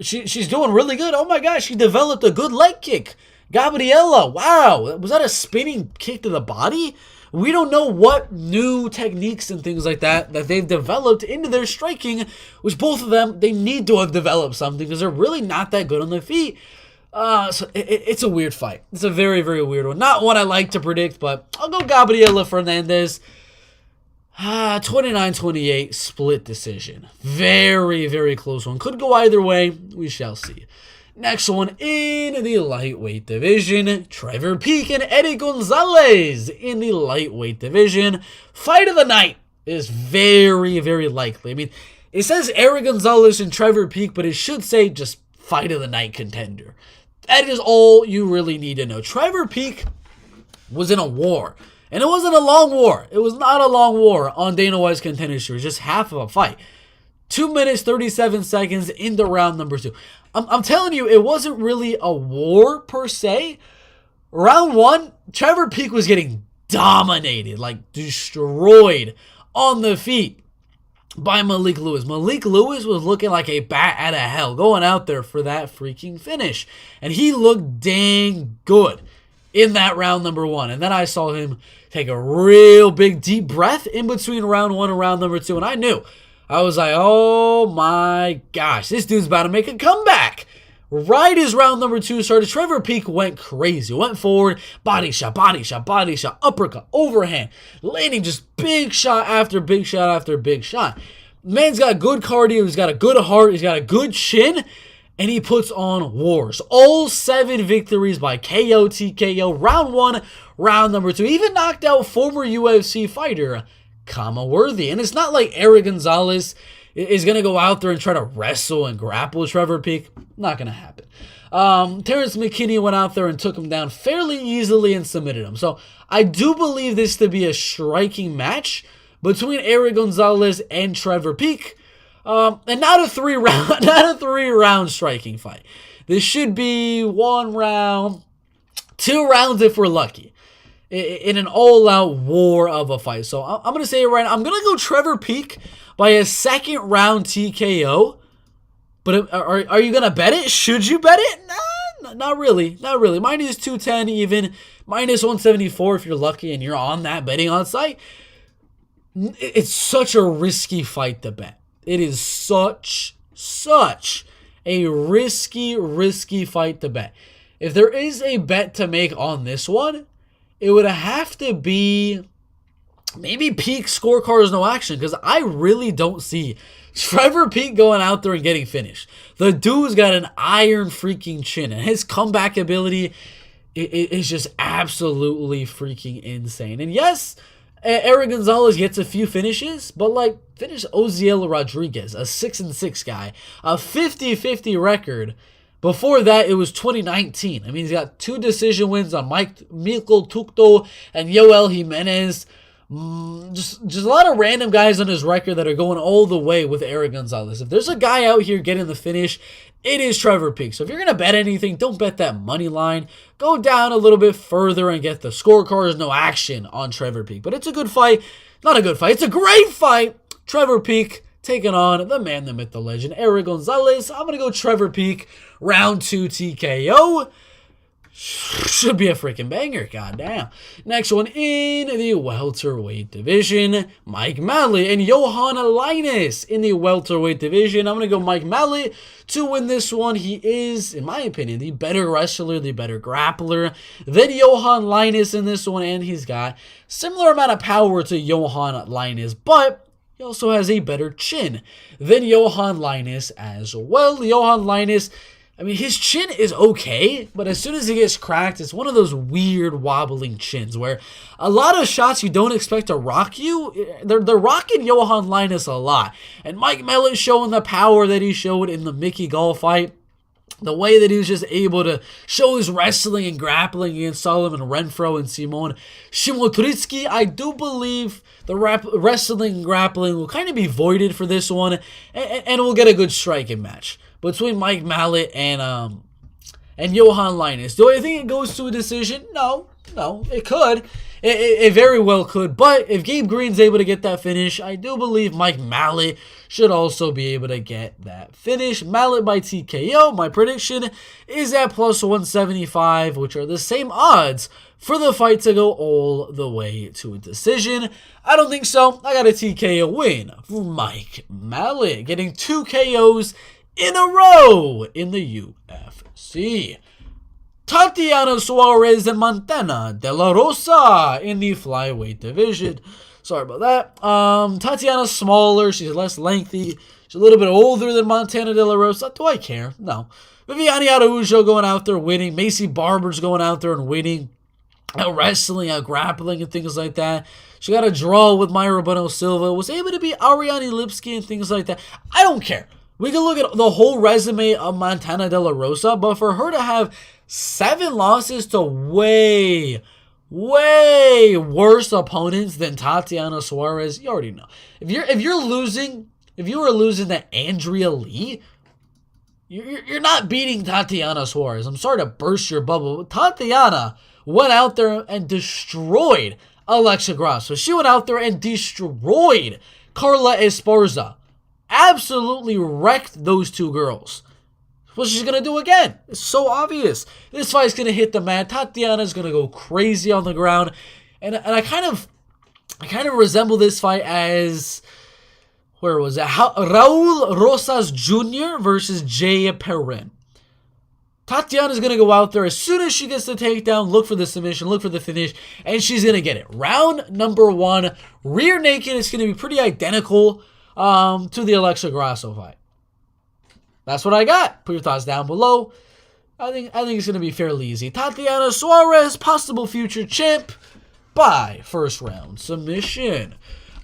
She's doing really good. Oh my gosh, she developed a good leg kick. Gabriella, wow, was that a spinning kick to the body? We don't know what new techniques and things like that they've developed into their striking, which both of them, they need to have developed something because they're really not that good on their feet. So it's a weird fight. It's a very, very weird one. Not one I like to predict, but I'll go Gabriela Fernandez. 29-28 split decision. Very, very close one. Could go either way. We shall see. Next one in the lightweight division. Trevor Peek and Eddie Gonzalez in the lightweight division. Fight of the night is very, very likely. I mean, it says Eric Gonzalez and Trevor Peek, but it should say just fight of the night contender. That is all you really need to know. Trevor Peek was in a war. And it wasn't a long war. It was not a long war on Dana White's Contender Series. Just half of a fight. 2 minutes, 37 seconds into round number 2. I'm telling you, it wasn't really a war per se. Round 1, Trevor Peek was getting dominated, like destroyed on the feet by Malik Lewis. Malik Lewis was looking like a bat out of hell, going out there for that freaking finish. And he looked dang good in that round number 1. And then I saw him take a real big deep breath in between round 1 and round number 2. And I knew. I was like, oh my gosh, this dude's about to make a comeback. Right as round number 2 started, Trevor Peek went crazy. Went forward, body shot, body shot, body shot, uppercut, overhand, landing just big shot after big shot after big shot. Man's got good cardio, he's got a good heart, he's got a good chin, and he puts on wars. All 7 victories by KO, TKO, round 1, round number 2. Even knocked out former UFC fighter Kama Worthy. And it's not like Eric Gonzalez is going to go out there and try to wrestle and grapple with Trevor Peek. Not going to happen. Terrence McKinney went out there and took him down fairly easily and submitted him. So I do believe this to be a striking match between Eric Gonzalez and Trevor Peek. And not a 3-round striking fight. This should be 1 round, 2 rounds if we're lucky, in an all-out war of a fight. So I'm going to say it right now. I'm going to go Trevor Peek by a 2nd round TKO. But are you going to bet it? Should you bet it? Nah, not really. Not really. Minus 210 even. Minus 174 if you're lucky and you're on that betting on site. It's such a risky fight to bet. It is such a risky fight to bet. If there is a bet to make on this one, it would have to be maybe Peek scorecards no action, because I really don't see Trevor Peek going out there and getting finished. The dude's got an iron freaking chin, and his comeback ability is just absolutely freaking insane. And yes, Eric Gonzalez gets a few finishes, but like finish Oziel Rodriguez, a 6-6 guy, a 50-50 record. Before that, it was 2019. I mean, he's got 2 decision wins on Mikkel Tukto and Yoel Jimenez. Just a lot of random guys on his record that are going all the way with Eric Gonzalez. If there's a guy out here getting the finish, it is Trevor Peek. So if you're going to bet anything, don't bet that money line. Go down a little bit further and get the scorecards no action on Trevor Peek. But it's a good fight. Not a good fight. It's a great fight. Trevor Peek taking on the man, the myth, the legend, Eric Gonzalez. I'm going to go Trevor Peek, round 2 TKO. Should be a freaking banger, goddamn. Next one in the welterweight division, Mike Mallett and Johan Linus in the welterweight division. I'm going to go Mike Mallett to win this one. He is, in my opinion, the better wrestler, the better grappler than Johan Linus in this one, and he's got similar amount of power to Johan Linus, but he also has a better chin than Johan Linus as well. Johan Linus, I mean, his chin is okay, but as soon as he gets cracked, it's one of those weird wobbling chins where a lot of shots you don't expect to rock you, they're rocking Johan Linus a lot. And Mike Mallett showing the power that he showed in the Mickey Gall fight, the way that he was just able to show his wrestling and grappling against Solomon Renfro and Simon Shimotritsky. I do believe the wrestling and grappling will kind of be voided for this one, and we'll get a good striking match between Mike Mallett and Johan Linus. Do I think it goes to a decision? No, it could. It very well could, but if Gabe Green's able to get that finish, I do believe Mike Mallet should also be able to get that finish. Mallet by TKO, my prediction is at plus 175, which are the same odds for the fight to go all the way to a decision. I don't think so. I got a TKO win for Mike Mallet, getting 2 KOs in a row in the UFC. Tatiana Suarez and Montana De La Rosa in the flyweight division. Sorry about that. Tatiana's smaller. She's less lengthy. She's a little bit older than Montana De La Rosa. Do I care? No. Viviane Araujo going out there winning. Macy Barber's going out there and winning. Out wrestling, out grappling, and things like that. She got a draw with Mayra Bueno Silva. Was able to beat Ariane Lipski and things like that. I don't care. We can look at the whole resume of Montana De La Rosa, but for her to have 7 losses to way worse opponents than Tatiana Suarez, you already know. If you were losing to Andrea Lee, you're not beating Tatiana Suarez. I'm sorry to burst your bubble, but Tatiana went out there and destroyed Alexa Grasso. She went out there and destroyed Carla Esparza. Absolutely wrecked those 2 girls. What she's going to do again? It's so obvious. This fight's going to hit the mat. Tatiana's going to go crazy on the ground. And I kind of resemble this fight as, where was it? Raul Rosas Jr. versus Jay Perrin. Tatiana's going to go out there as soon as she gets the takedown, look for the submission, look for the finish, and she's going to get it. Round number 1, rear naked. It's going to be pretty identical to the Alexa Grasso fight. That's what I got. Put your thoughts down below. I think it's going to be fairly easy. Tatiana Suarez, possible future champ, by first round submission.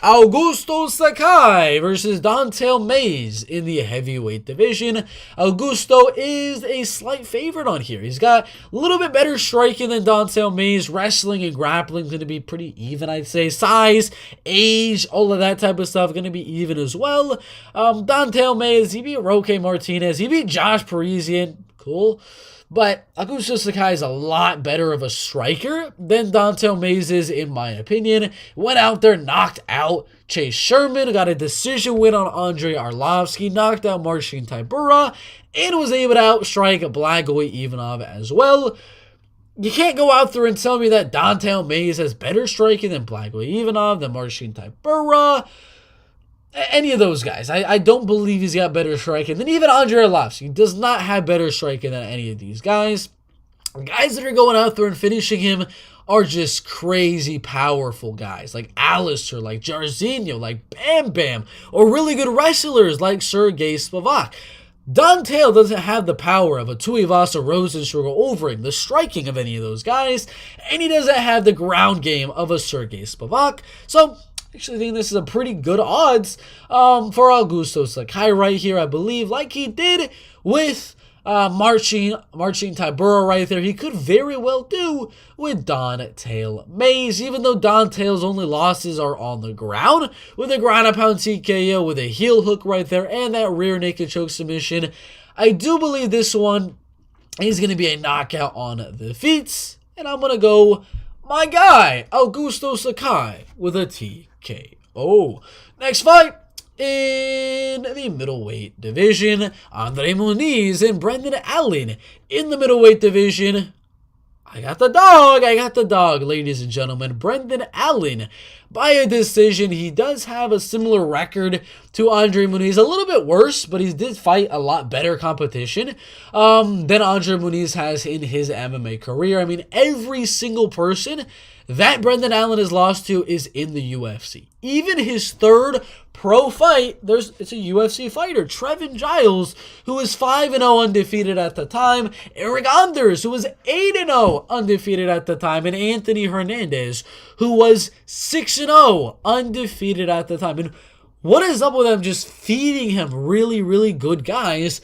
Augusto Sakai versus Don'Tale Mayes in the heavyweight division. Augusto is a slight favorite on here. He's got a little bit better striking than Don'Tale Mayes. Wrestling and grappling going to be pretty even, I'd say. Size, age, all of that type of stuff going to be even as well. Don'Tale Mayes, he beat Roque Martinez. He beat Josh Parisian. Cool. But Augusto Sakai is a lot better of a striker than Don'Tale Mayes is, in my opinion. Went out there, knocked out Chase Sherman, got a decision win on Andrei Arlovsky, knocked out Marcin Tybura, and was able to outstrike Blagoy Ivanov as well. You can't go out there and tell me that Don'Tale Mayes has better striking than Blagoy Ivanov, than Marcin Tybura. Any of those guys. I don't believe he's got better striking than even Andrei Arlovsky. He does not have better striking than any of these guys. Guys that are going out there and finishing him are just crazy powerful guys. Like Alistair, like Jairzinho, like Bam Bam. Or really good wrestlers like Sergey Spivak. Don'Tale doesn't have the power of a Tuivasa Rosenstruck Overing, the striking of any of those guys. And he doesn't have the ground game of a Sergey Spivak. So actually think this is a pretty good odds for Augusto Sakai right here. I believe, like he did with Marcin Tybura right there, he could very well do with Don'Tale Mayes, even though Don'Tale's only losses are on the ground, with a ground and pound TKO, with a heel hook right there, and that rear naked choke submission. I do believe this one is going to be a knockout on the feet, and I'm going to go my guy, Augusto Sakai, with a TKO. Next fight, in the middleweight division, Andre Muniz and Brendan Allen in the middleweight division. I got the dog, ladies and gentlemen. Brendan Allen, by a decision. He does have a similar record to Andre Muniz, a little bit worse, but he did fight a lot better competition than Andre Muniz has in his MMA career. I mean, every single person that Brendan Allen has lost to is in the UFC. Even his third pro fight, it's a UFC fighter, Trevin Giles, who was 5-0 undefeated at the time, Eric Anders, who was 8-0 undefeated at the time, and Anthony Hernandez, who was 6-0 undefeated at the time. And what is up with them just feeding him really, really good guys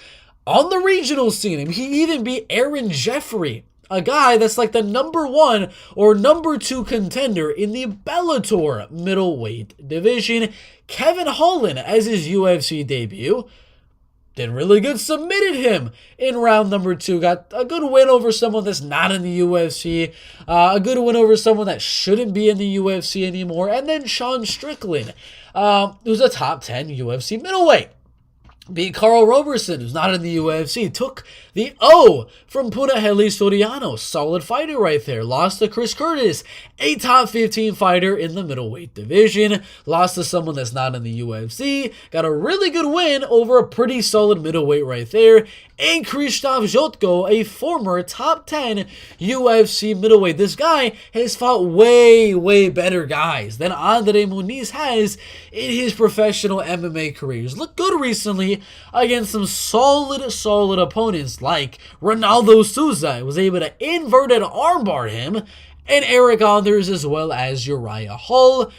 on the regional scene? I mean, he even beat Aaron Jeffrey, a guy that's like the number 1 or number 2 contender in the Bellator middleweight division. Kevin Holland as his UFC debut. did really good, submitted him in round number 2. Got a good win over someone that's not in the UFC. A good win over someone that shouldn't be in the UFC anymore. And then Sean Strickland, who's a top 10 UFC middleweight. Beat Carl Roberson, who's not in the UFC. Took the O from Punahele Soriano. Solid fighter right there. Lost to Chris Curtis, a top 15 fighter in the middleweight division. Lost to someone that's not in the UFC. Got a really good win over a pretty solid middleweight right there. And Krzysztof Jotko, a former top 10 UFC middleweight. This guy has fought way, way better guys than Andre Muniz has in his professional MMA career. He's looked good recently against some solid opponents like Ronaldo Souza. Was able to inverted armbar him, and Eric Anders as well as Uriah Hall.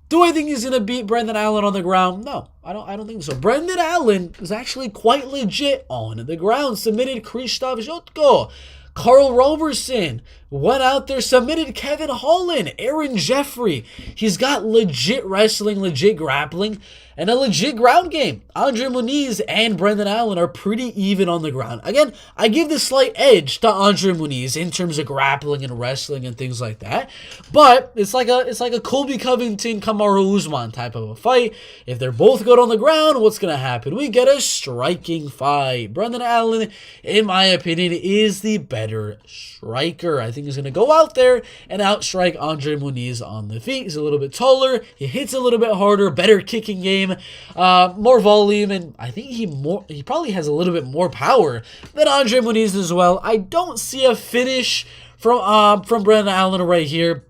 Do I think he's going to beat Brendan Allen on the ground? No, I don't think so. Brendan Allen is actually quite legit on the ground. Submitted Krzysztof Jotko. Carl Roberson went out there, submitted Kevin Holland, Aaron Jeffrey. He's got legit wrestling, legit grappling, and a legit ground game. Andre Muniz and Brendan Allen are pretty even on the ground. Again, I give the slight edge to Andre Muniz in terms of grappling and wrestling and things like that. But it's like a Colby Covington, Kamaru Usman type of a fight. If they're both good on the ground, what's gonna happen? We get a striking fight. Brendan Allen, in my opinion, is the better striker. I think he's gonna go out there and outstrike Andre Muniz on the feet. He's a little bit taller. He hits a little bit harder. Better kicking game. More volume, and I think he probably has a little bit more power than Andre Muniz as well. I don't see a finish from Brendan Allen right here,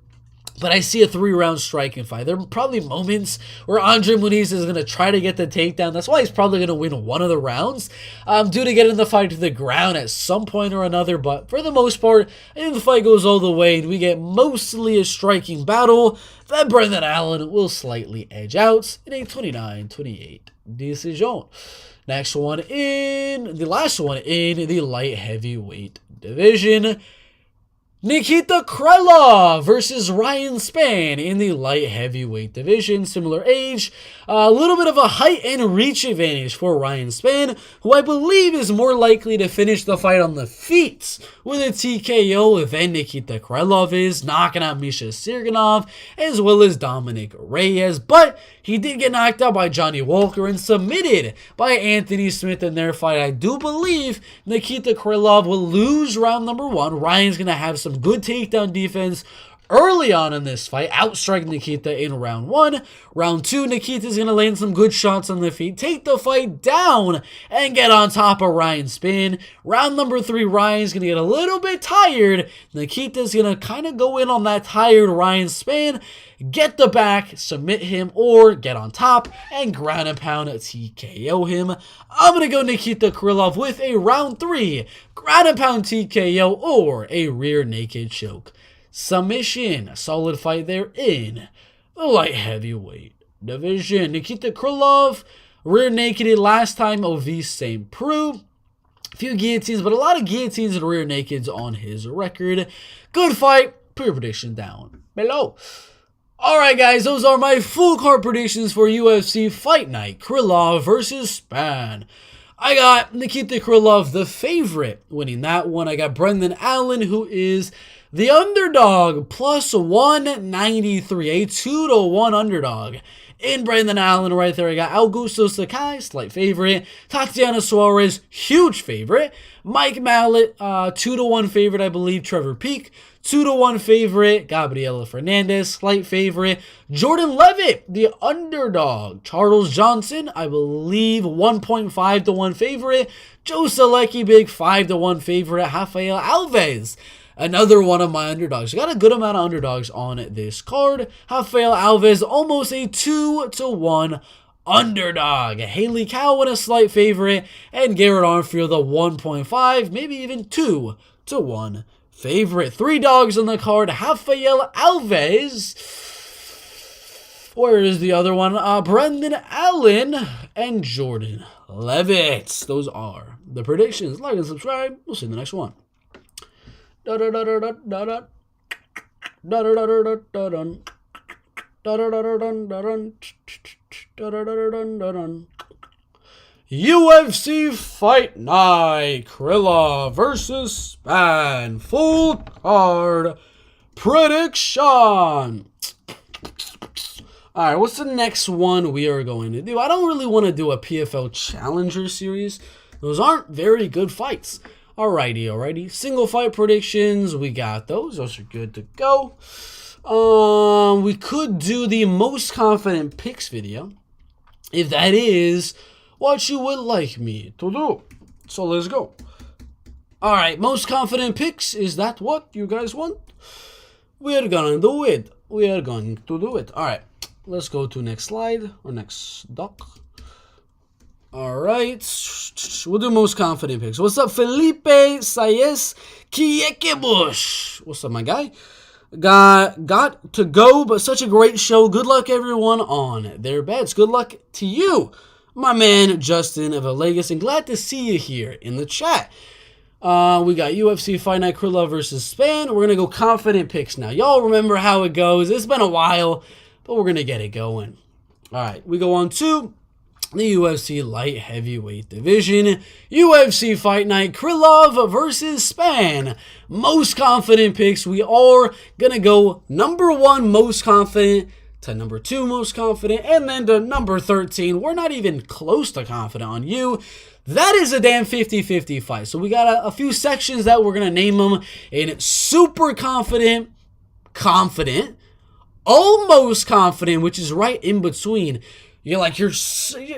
but I see a 3-round striking fight. There are probably moments where Andre Muniz is going to try to get the takedown. That's why he's probably going to win one of the rounds due to getting the fight to the ground at some point or another. But for the most part, I think the fight goes all the way and we get mostly a striking battle that Brendan Allen will slightly edge out in a 29-28 decision. The last one in the light heavyweight division. Nikita Krylov versus Ryan Spann in the light heavyweight division. Similar age, a little bit of a height and reach advantage for Ryan Spann, who I believe is more likely to finish the fight on the feet with a TKO than Nikita Krylov is, knocking out Misha Sirganov as well as Dominic Reyes. But he did get knocked out by Johnny Walker and submitted by Anthony Smith in their fight. I do believe Nikita Krylov will lose round number 1. Ryan's going to have some good takedown defense early on in this fight, outstrike Nikita in round 1. Round 2, Nikita's going to land some good shots on the feet, take the fight down, and get on top of Ryan Spann. Round number 3, Ryan's going to get a little bit tired. Nikita's going to kind of go in on that tired Ryan Spann, get the back, submit him, or get on top and ground and pound TKO him. I'm going to go Nikita Krylov with a round 3 ground and pound TKO or a rear naked choke submission. A solid fight there in the light heavyweight division. Nikita Krylov rear nakeded last time OV St. Preux. A few guillotines, but a lot of guillotines and rear nakeds on his record. Good fight. Put your prediction down below. Alright guys, those are my full card predictions for UFC Fight Night. Krylov versus Spann. I got Nikita Krylov, the favorite, winning that one. I got Brendan Allen, who is the underdog, plus 193, a 2-1 underdog. In Brendan Allen right there, I got Augusto Sakai, slight favorite. Tatiana Suarez, huge favorite. Mike Mallet, 2-1 favorite, I believe. Trevor Peek, 2-1 favorite. Gabriela Fernandez, slight favorite. Jordan Levitt, the underdog. Charles Johnson, I believe 1.5-1 favorite. Joe Selecki, big 5-1 favorite. Rafael Alves, another one of my underdogs. Got a good amount of underdogs on this card. Rafael Alves, almost a 2-1 underdog. Haley Cowan, a slight favorite. And Garrett Armfield, a 1.5, maybe even 2-1 favorite. 3 dogs on the card. Rafael Alves. Where is the other one? Brendan Allen and Jordan Levitt. Those are the predictions. Like and subscribe. We'll see you in the next one. UFC Fight Night, Krilla versus Span. Full card prediction. Alright, what's the next one we are going to do? I don't really want to do a PFL Challenger series. Those aren't very good fights. Alrighty. Single fight predictions, we got those. Those are good to go. We could do the most confident picks video, if that is what you would like me to do. So let's go. Alright, most confident picks. Is that what you guys want? We're gonna do it. We are going to do it. Alright, let's go to next slide or next doc. Alright, we'll do most confident picks. What's up, Felipe Sayes Kiekebush? What's up, my guy? Got to go, but such a great show. Good luck, everyone, on their bets. Good luck to you, my man, Justin of Vegas, and glad to see you here in the chat. We got UFC Fight Night, Krilla versus Span. We're going to go confident picks now. Y'all remember how it goes. It's been a while, but we're going to get it going. All right, we go on to the UFC light heavyweight division. UFC Fight Night, Krillov versus Span. Most confident picks. We are going to go number 1 most confident to number 2 most confident, and then to number 13. We're not even close to confident on you. That is a damn 50-50 fight. So we got a few sections that we're going to name them in super confident, almost confident, which is right in between. You're like, you're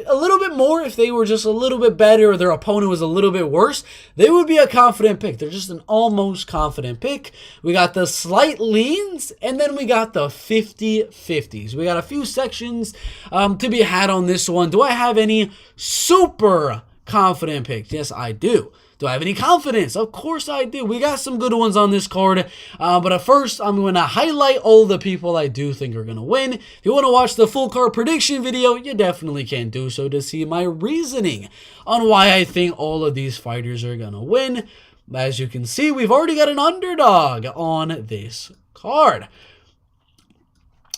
a little bit more. If they were just a little bit better or their opponent was a little bit worse, they would be a confident pick. They're just an almost confident pick. We got the slight leans, and then we got the 50-50s. We got a few sections to be had on this one. Do I have any super confident picks? Yes, I do. Do I have any confidence? Of course I do. We got some good ones on this card. But at first, I'm going to highlight all the people I do think are going to win. If you want to watch the full card prediction video, you definitely can do so to see my reasoning on why I think all of these fighters are going to win. As you can see, we've already got an underdog on this card.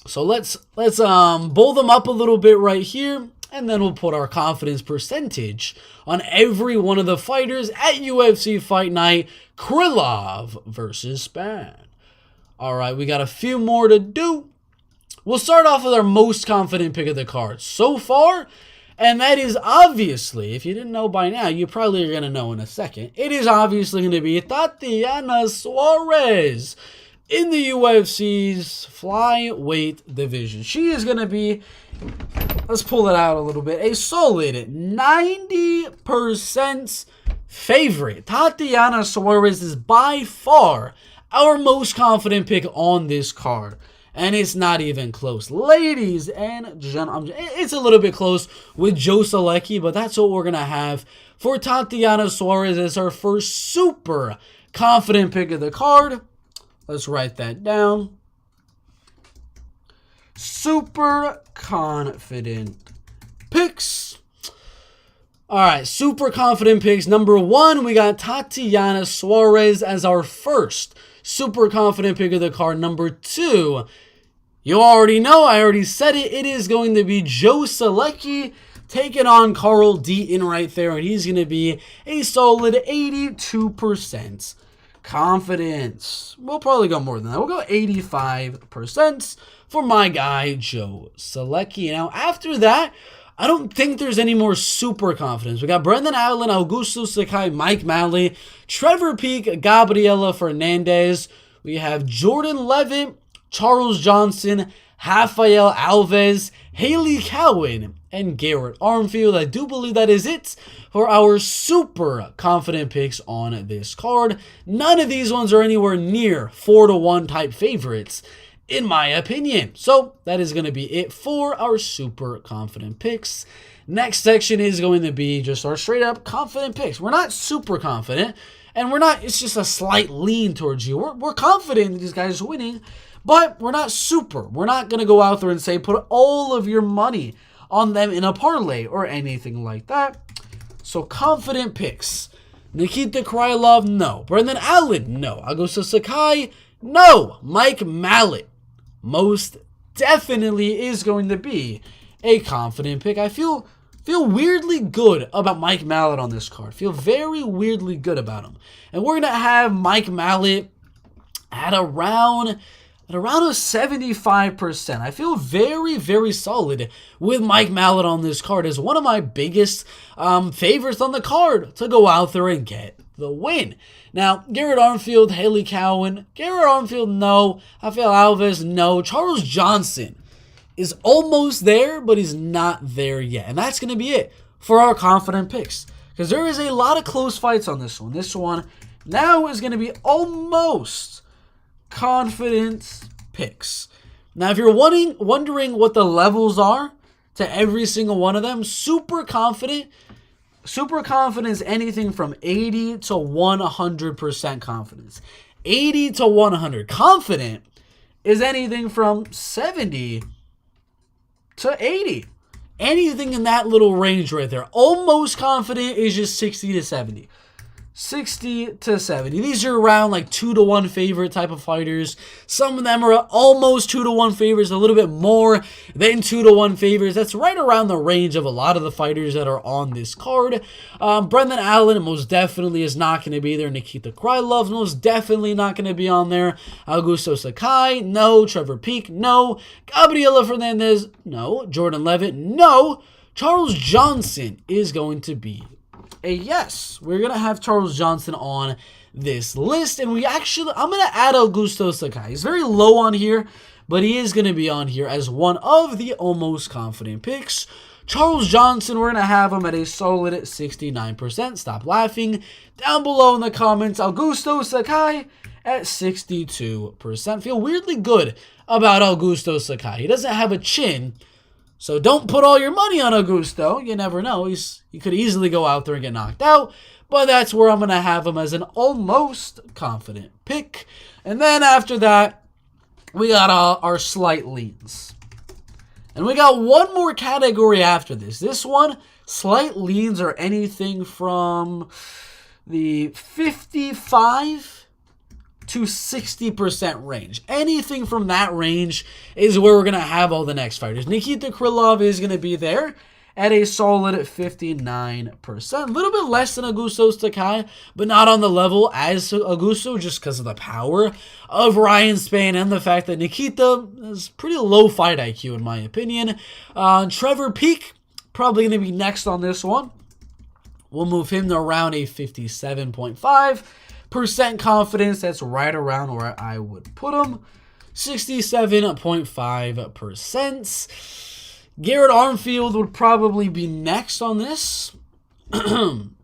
So let's bull them up a little bit right here. And then we'll put our confidence percentage on every one of the fighters at UFC Fight Night, Krillov versus Span. All right, we got a few more to do. We'll start off with our most confident pick of the card so far, and that is obviously, if you didn't know by now, you probably are going to know in a second. It is obviously going to be Tatiana Suarez in the UFC's flyweight division. She is going to be, let's pull it out a little bit, a solid 90% favorite. Tatiana Suarez is by far our most confident pick on this card. And it's not even close. Ladies and gentlemen, it's a little bit close with Joe Selecki, but that's what we're going to have for Tatiana Suarez as our first super confident pick of the card. Let's write that down. Super confident picks. All right, super confident picks. Number 1, we got Tatiana Suarez as our first super confident pick of the card. Number 2, you already know, I already said it. It is going to be Joe Selecki taking on Carl Deaton right there, and he's going to be a solid 82% confidence. We'll probably go more than that. We'll go 85% for my guy, Joe Selecki. Now, after that, I don't think there's any more super confidence. We got Brendan Allen, Augusto Sakai, Mike Malley, Trevor Peek, Gabriela Fernandez. We have Jordan Levitt, Charles Johnson, Rafael Alves, Haley Cowan, and Garrett Armfield. I do believe that is it for our super confident picks on this card. None of these ones are anywhere near 4-1 type favorites, in my opinion. So that is going to be it for our super confident picks. Next section is going to be just our straight up confident picks. We're not super confident, and we're not, it's just a slight lean towards you. We're confident that these guys are winning, but we're not super. We're not going to go out there and say put all of your money on them in a parlay or anything like that. So confident picks. Nikita Krylov, no. Brendan Allen, no. Augusto Sakai, no. Mike Mallet, most definitely is going to be a confident pick. I feel Feel weirdly good about Mike Mallet on this card. Feel very weirdly good about him. And we're going to have Mike Mallet at around a 75%. I feel very, very solid with Mike Mallet on this card as one of my biggest favorites on the card to go out there and get the win. Now, Garrett Armfield, Haley Cowan. Garrett Armfield, no. Rafael Alves, no. Charles Johnson is almost there, but he's not there yet. And that's going to be it for our confident picks. Because there is a lot of close fights on this one. This one now is going to be almost confident picks. Now, if you're wondering what the levels are to every single one of them, super confident is anything from 80 to 100% confidence. 80 to 100. Confident is anything from 70 to 80. Anything in that little range right there. Almost confident is just 60 to 70. 60 to 70. These are around like 2-to-1 favorite type of fighters. Some of them are almost 2-to-1 favorites, a little bit more than 2-to-1 favorites. That's right around the range of a lot of the fighters that are on this card. Brendan Allen most definitely is not going to be there. Nikita Krylov most definitely not going to be on there. Augusto Sakai, no. Trevor Peek, no. Gabriela Fernandez, no. Jordan Levitt, no. Charles Johnson is going to be a yes. We're going to have Charles Johnson on this list. And I'm going to add Augusto Sakai. He's very low on here, but he is going to be on here as one of the almost confident picks. Charles Johnson, we're going to have him at a solid 69%. Stop laughing. Down below in the comments, Augusto Sakai at 62%. Feel weirdly good about Augusto Sakai. He doesn't have a chin, so don't put all your money on Augusto. You never know. He could easily go out there and get knocked out. But that's where I'm going to have him as an almost confident pick. And then after that, we got our slight leans. And we got one more category after this. This one, slight leans are anything from the 55 to 60% range. Anything from that range is where we're going to have all the next fighters. Nikita Krylov is going to be there at a solid 59%. A little bit less than Augusto Sakai, but not on the level as Augusto just because of the power of Ryan Spann and the fact that Nikita is pretty low fight IQ in my opinion. Trevor Peek, probably going to be next on this one. We'll move him to around a 57.5% confidence. That's right around where I would put him. 67.5%. Garrett Armfield would probably be next on this. And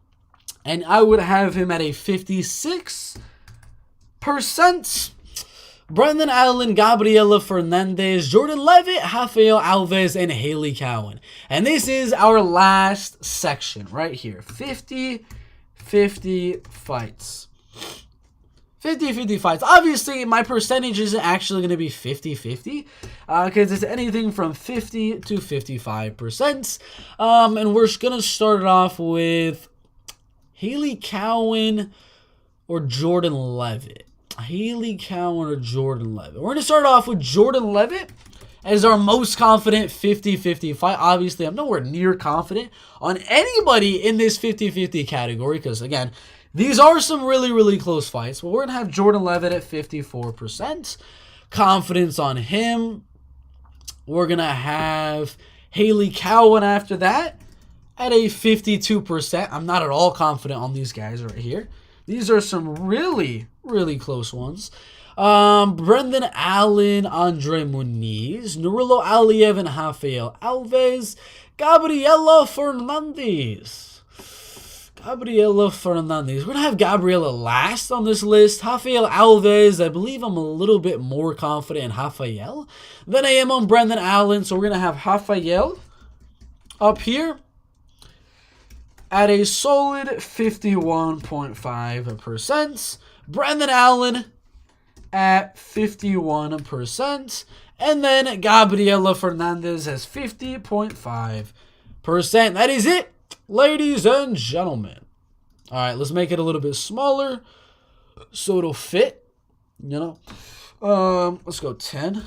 I would have him at a 56%. Brendan Allen, Gabriela Fernandez, Jordan Levitt, Rafael Alves, and Haley Cowan. And this is our last section right here. 50-50 fights. 50-50 fights. Obviously, my percentage isn't actually going to be 50-50 because it's anything from 50 to 55%. And we're going to start it off with Haley Cowan or Jordan Levitt. Haley Cowan or Jordan Levitt. We're going to start off with Jordan Levitt as our most confident 50-50 fight. Obviously, I'm nowhere near confident on anybody in this 50-50 category because, again, these are some really, really close fights. But we're going to have Jordan Levitt at 54%. Confidence on him. We're going to have Haley Cowan after that at a 52%. I'm not at all confident on these guys right here. These are some really, really close ones. Brendan Allen, Andre Muniz, Nurullo Aliev, and Rafael Alves. Gabriela Fernandez. We're going to have Gabriela last on this list. Rafael Alves, I believe I'm a little bit more confident in Rafael than I am on Brendan Allen. So we're going to have Rafael up here at a solid 51.5%. Brendan Allen at 51%. And then Gabriela Fernandez has 50.5%. That is it, ladies and gentlemen. All right, let's make it a little bit smaller so it'll fit, you know. Let's go 10.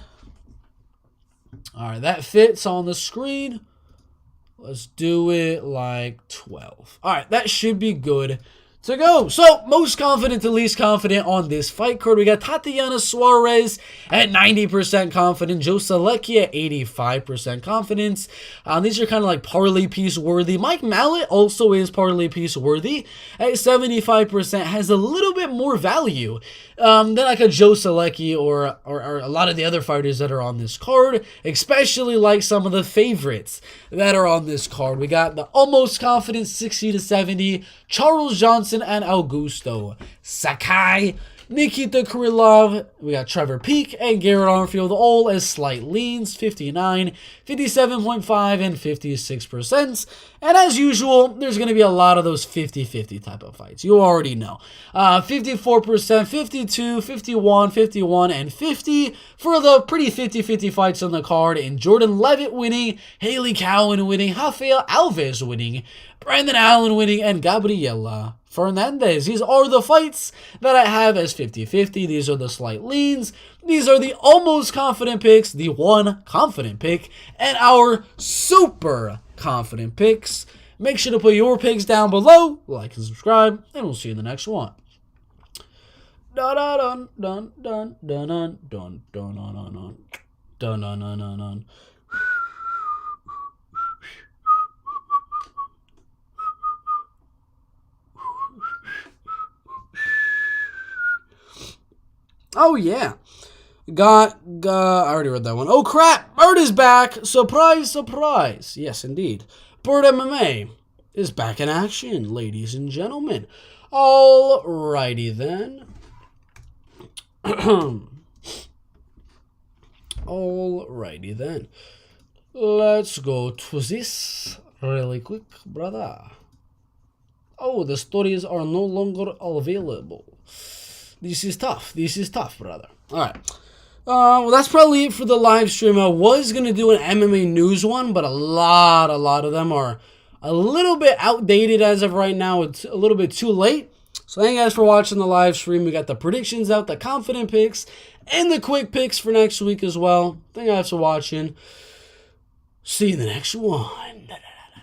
All right, that fits on the screen. Let's do it like 12. All right, that should be good to go. So, most confident to least confident on this fight card. We got Tatiana Suarez at 90% confident. Joe Solecki at 85% confidence. These are kind of like parlay piece worthy. Mike Mallet also is parlay piece worthy at 75%. Has a little bit more value than like a Joe Solecki or a lot of the other fighters that are on this card, especially like some of the favorites that are on this card. We got the almost confident 60 to 70, Charles Johnson and Augusto Sakai. Nikita Krylov, we got Trevor Peek and Garrett Armfield, all as slight leans, 59, 57.5, and 56%. And as usual, there's going to be a lot of those 50-50 type of fights. You already know. 54%, 52, 51, 51, and 50 for the pretty 50-50 fights on the card. And Jordan Levitt winning, Haley Cowan winning, Rafael Alves winning, Brandon Allen winning, and Gabriela Fernandez. These are the fights that I have as 50-50. These are the slight leans. These are the almost confident picks, the one confident pick, and our super confident picks. Make sure to put your picks down below, like and subscribe, and we'll see you in the next one. Dun dun dun dun dun dun dun dun dun dun dun dun dun. Oh, yeah. I already read that one. Oh, crap. Bert is back. Surprise, surprise. Yes, indeed. Bert MMA is back in action, ladies and gentlemen. Alrighty then. Alrighty then. Let's go to this really quick, brother. Oh, the stories are no longer available. This is tough. This is tough, brother. All right. Well, that's probably it for the live stream. I was going to do an MMA news one, but a lot of them are a little bit outdated as of right now. It's a little bit too late. So thank you guys for watching the live stream. We got the predictions out, the confident picks, and the quick picks for next week as well. Thank you guys for watching. See you in the next one.